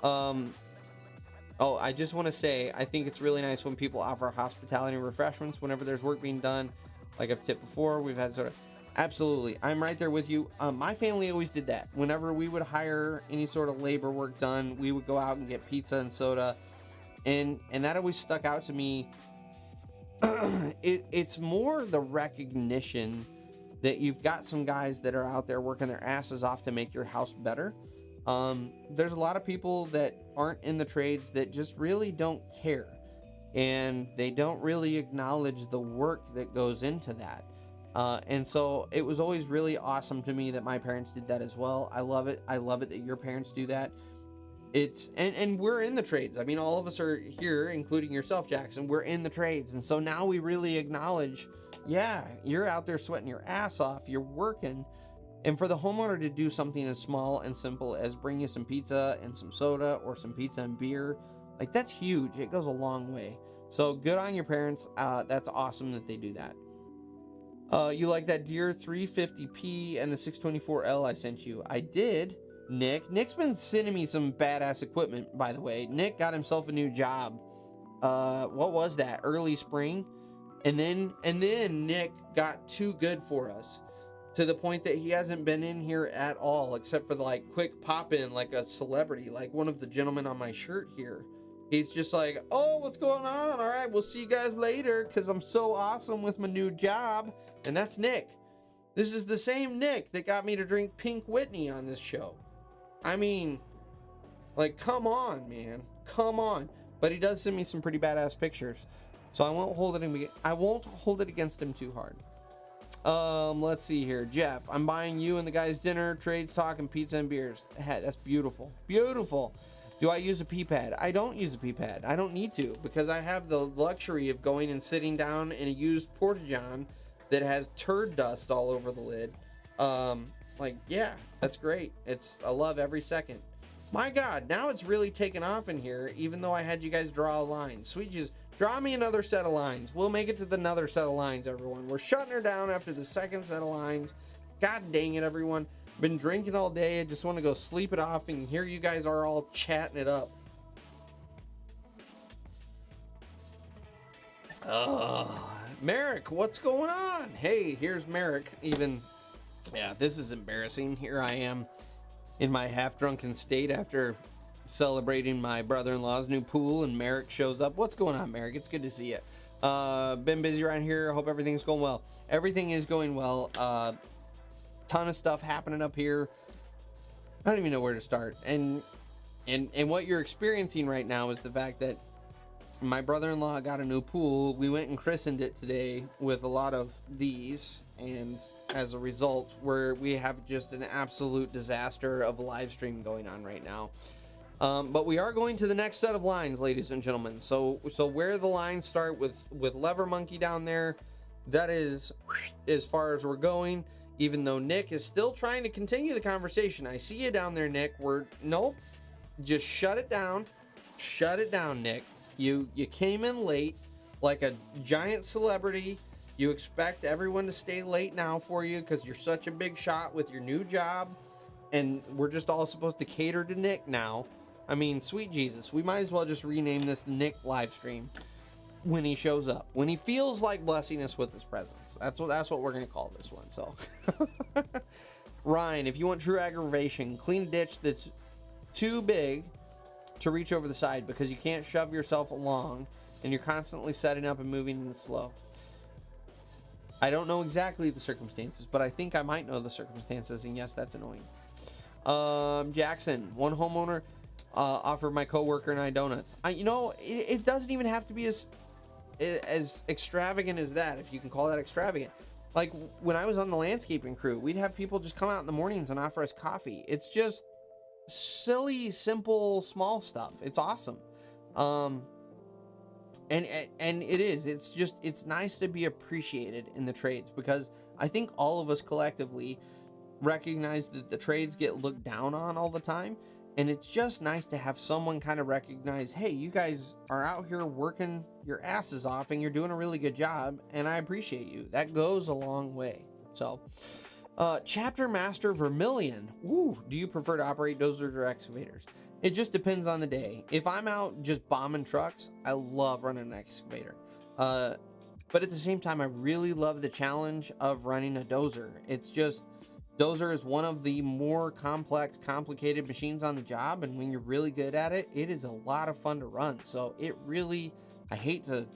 I just want to say, I think it's really nice when people offer hospitality and refreshments whenever there's work being done. Like I've tipped before, we've had soda. Absolutely. I'm right there with you. My family always did that. Whenever we would hire any sort of labor work done, we would go out and get pizza and soda. And that always stuck out to me. It's more the recognition that you've got some guys that are out there working their asses off to make your house better. There's a lot of people that aren't in the trades that just really don't care, and they don't really acknowledge the work that goes into that. And so it was always really awesome to me that my parents did that as well. I love it. I love it that your parents do that. And we're in the trades. I mean, all of us are here, including yourself, Jackson. We're in the trades. And so now we really acknowledge, yeah, you're out there sweating your ass off. You're working. And for the homeowner to do something as small and simple as bring you some pizza and some soda or some pizza and beer, like, that's huge. It goes a long way. So good on your parents. That's awesome that they do that. You like that Deere 350P and the 624L I sent you? I did, Nick. Nick's been sending me some badass equipment, by the way. Nick got himself a new job. What was that? Early spring? And then Nick got too good for us, to the point that he hasn't been in here at all, except for the, like, quick pop in like a celebrity, like one of the gentlemen on my shirt here. He's just like, oh, what's going on? All right, we'll see you guys later, because I'm so awesome with my new job. And that's Nick. This is the same Nick that got me to drink Pink Whitney on this show. I mean, like, come on, man. Come on. But he does send me some pretty badass pictures, so I won't hold it against him too hard. Let's see here. Jeff, I'm buying you and the guys dinner, trades, talk, and pizza and beers. That's beautiful. Beautiful. Do I use a pee pad? I don't use a pee pad. I don't need to, because I have the luxury of going and sitting down in a used Porta-John that has turd dust all over the lid. Like, yeah, that's great. I love every second. My God, now it's really taken off in here, even though I had you guys draw a line. Sweet Jesus, draw me another set of lines. We'll make it to the another set of lines, everyone. We're shutting her down after the second set of lines. God dang it, everyone. Been drinking all day. I just want to go sleep it off, and here you guys are all chatting it up. Merrick, what's going on? Hey, here's Merrick. Yeah, this is embarrassing. Here I am in my half-drunken state after celebrating my brother-in-law's new pool, and Merrick shows up. What's going on, Merrick? It's good to see you. Been busy around here. Hope everything's going well. Everything is going well. Ton of stuff happening up here. I don't even know where to start. And what you're experiencing right now is the fact that my brother-in-law got a new pool. We went and christened it today with a lot of these, and as a result, we have just an absolute disaster of a live stream going on right now. But we are going to the next set of lines, ladies and gentlemen. So where the lines start with Lever Monkey down there, that is as far as we're going. Even though Nick is still trying to continue the conversation. I see you down there, Nick. Nope. Just shut it down. Shut it down, Nick. You came in late like a giant celebrity. You expect everyone to stay late now for you because you're such a big shot with your new job. And we're just all supposed to cater to Nick now. I mean, sweet Jesus. We might as well just rename this Nick live stream when he shows up. When he feels like blessing us with his presence. That's what we're going to call this one. So, Ryan, if you want true aggravation, clean a ditch that's too big to reach over the side because you can't shove yourself along and you're constantly setting up and moving in slow. I don't know exactly the circumstances, but I think I might know the circumstances, and yes, that's annoying. Jackson, one homeowner offered my coworker and I donuts. It doesn't even have to be as extravagant as that, if you can call that extravagant. Like when I was on the landscaping crew, we'd have people just come out in the mornings and offer us coffee. It's just silly, simple, small stuff. It's awesome. And it is. It's nice to be appreciated in the trades, because I think all of us collectively recognize that the trades get looked down on all the time. And it's just nice to have someone kind of recognize, hey, you guys are out here working your asses off and you're doing a really good job, and I appreciate you. That goes a long way. So, Chapter Master Vermilion. Woo, do you prefer to operate dozers or excavators? It just depends on the day. If I'm out just bombing trucks, I love running an excavator. But at the same time, I really love the challenge of running a dozer. It's just, dozer is one of the more complex, complicated machines on the job, and when you're really good at it, it is a lot of fun to run. So it really, I hate to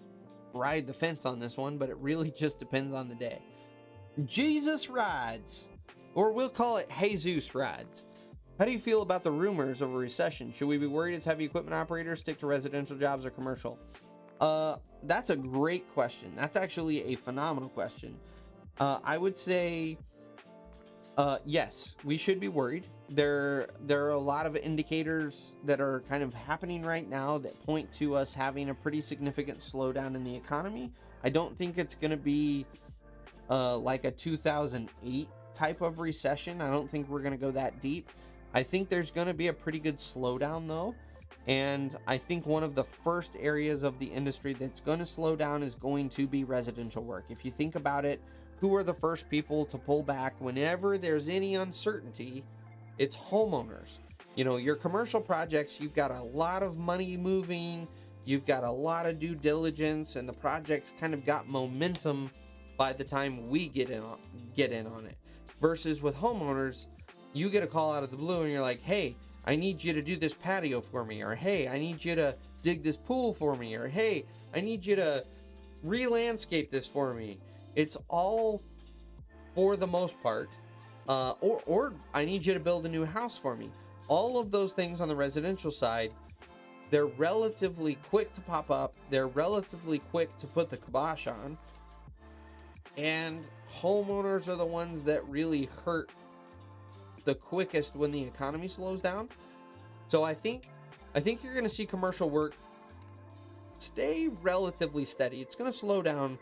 ride the fence on this one, but it really just depends on the day. Jesus rides, or we'll call it Jesus rides. How do you feel about the rumors of a recession? Should we be worried as heavy equipment operators stick to residential jobs or commercial? That's a great question. That's actually a phenomenal question. I would say yes, we should be worried. There are a lot of indicators that are kind of happening right now that point to us having a pretty significant slowdown in the economy. I don't think it's going to be like a 2008 type of recession. I don't think we're going to go that deep. I think there's going to be a pretty good slowdown though. And I think one of the first areas of the industry that's going to slow down is going to be residential work. If you think about it, who are the first people to pull back whenever there's any uncertainty? It's homeowners. You know, your commercial projects, you've got a lot of money moving, you've got a lot of due diligence, and the project's kind of got momentum by the time we get in on it. Versus with homeowners, you get a call out of the blue and you're like, hey, I need you to do this patio for me, or hey, I need you to dig this pool for me, or hey, I need you to re-landscape this for me. It's all, for the most part, or I need you to build a new house for me. All of those things on the residential side, they're relatively quick to pop up. They're relatively quick to put the kibosh on. And homeowners are the ones that really hurt the quickest when the economy slows down. So I think you're going to see commercial work stay relatively steady. It's going to slow down,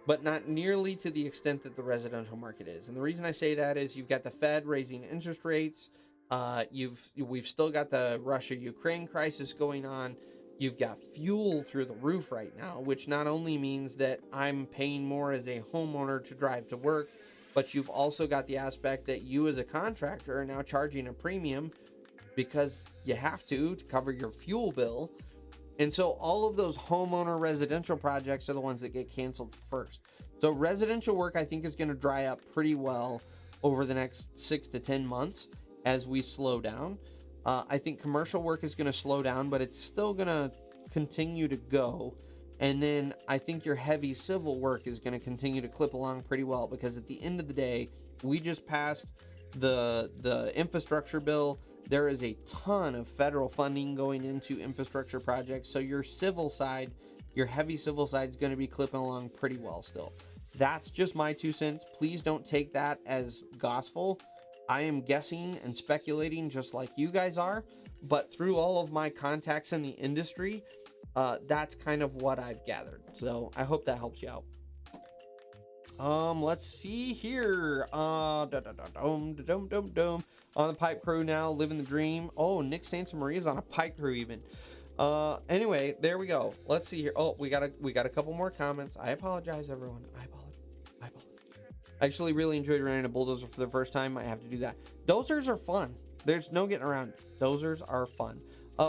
but not nearly to the extent that the residential market is. And the reason I say that is you've got the Fed raising interest rates. We've still got the Russia-Ukraine crisis going on. You've got fuel through the roof right now, which not only means that I'm paying more as a homeowner to drive to work, but you've also got the aspect that you as a contractor are now charging a premium because you have to cover your fuel bill. And so all of those homeowner residential projects are the ones that get canceled first. So residential work, I think, is going to dry up pretty well over the next 6 to 10 months as we slow down. I think commercial work is going to slow down, but it's still going to continue to go. And then I think your heavy civil work is going to continue to clip along pretty well, because at the end of the day, we just passed the infrastructure bill. There is a ton of federal funding going into infrastructure projects. So your civil side, your heavy civil side, is going to be clipping along pretty well still. That's just my 2 cents. Please don't take that as gospel. I am guessing and speculating just like you guys are, but through all of my contacts in the industry, that's kind of what I've gathered. So I hope that helps you out. Let's see here. On the pipe crew now, living the dream. Oh, Nick Santamaria is on a pipe crew even. Anyway, there we go. Let's see here. Oh, we got a couple more comments. I apologize, everyone. I apologize. I actually really enjoyed running a bulldozer for the first time. I have to do that. Dozers are fun. There's no getting around it. Dozers are fun.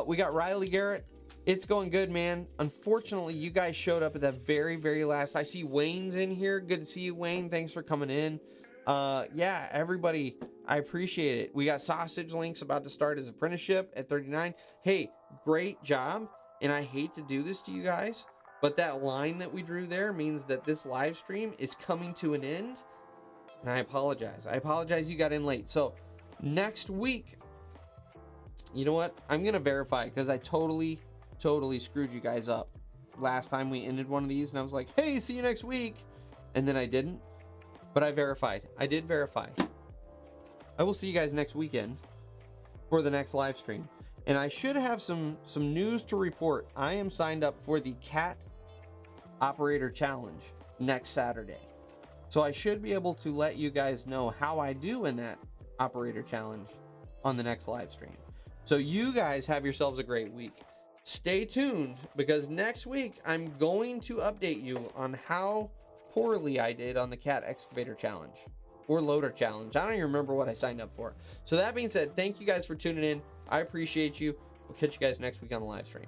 We got Riley Garrett. It's going good, man. Unfortunately, you guys showed up at the very, very last. I see Wayne's in here. Good to see you, Wayne. Thanks for coming in. Yeah, everybody, I appreciate it. We got Sausage Links about to start his apprenticeship at 39. Hey, great job. And I hate to do this to you guys, but that line that we drew there means that this live stream is coming to an end. And I apologize. I apologize you got in late. So next week, you know what? I'm going to verify, because I totally screwed you guys up last time we ended one of these, and I was like, hey, see you next week, and then I didn't. But I verified. I did verify. I will see you guys next weekend for the next live stream, and I should have some news to report. I am signed up for the Cat Operator Challenge next Saturday, so I should be able to let you guys know how I do in that Operator Challenge on the next live stream. So you guys have yourselves a great week. Stay tuned, because next week I'm going to update you on how poorly I did on the Cat Excavator Challenge or Loader Challenge. I don't even remember what I signed up for. So that being said, thank you guys for tuning in. I appreciate you. We'll catch you guys next week on the live stream.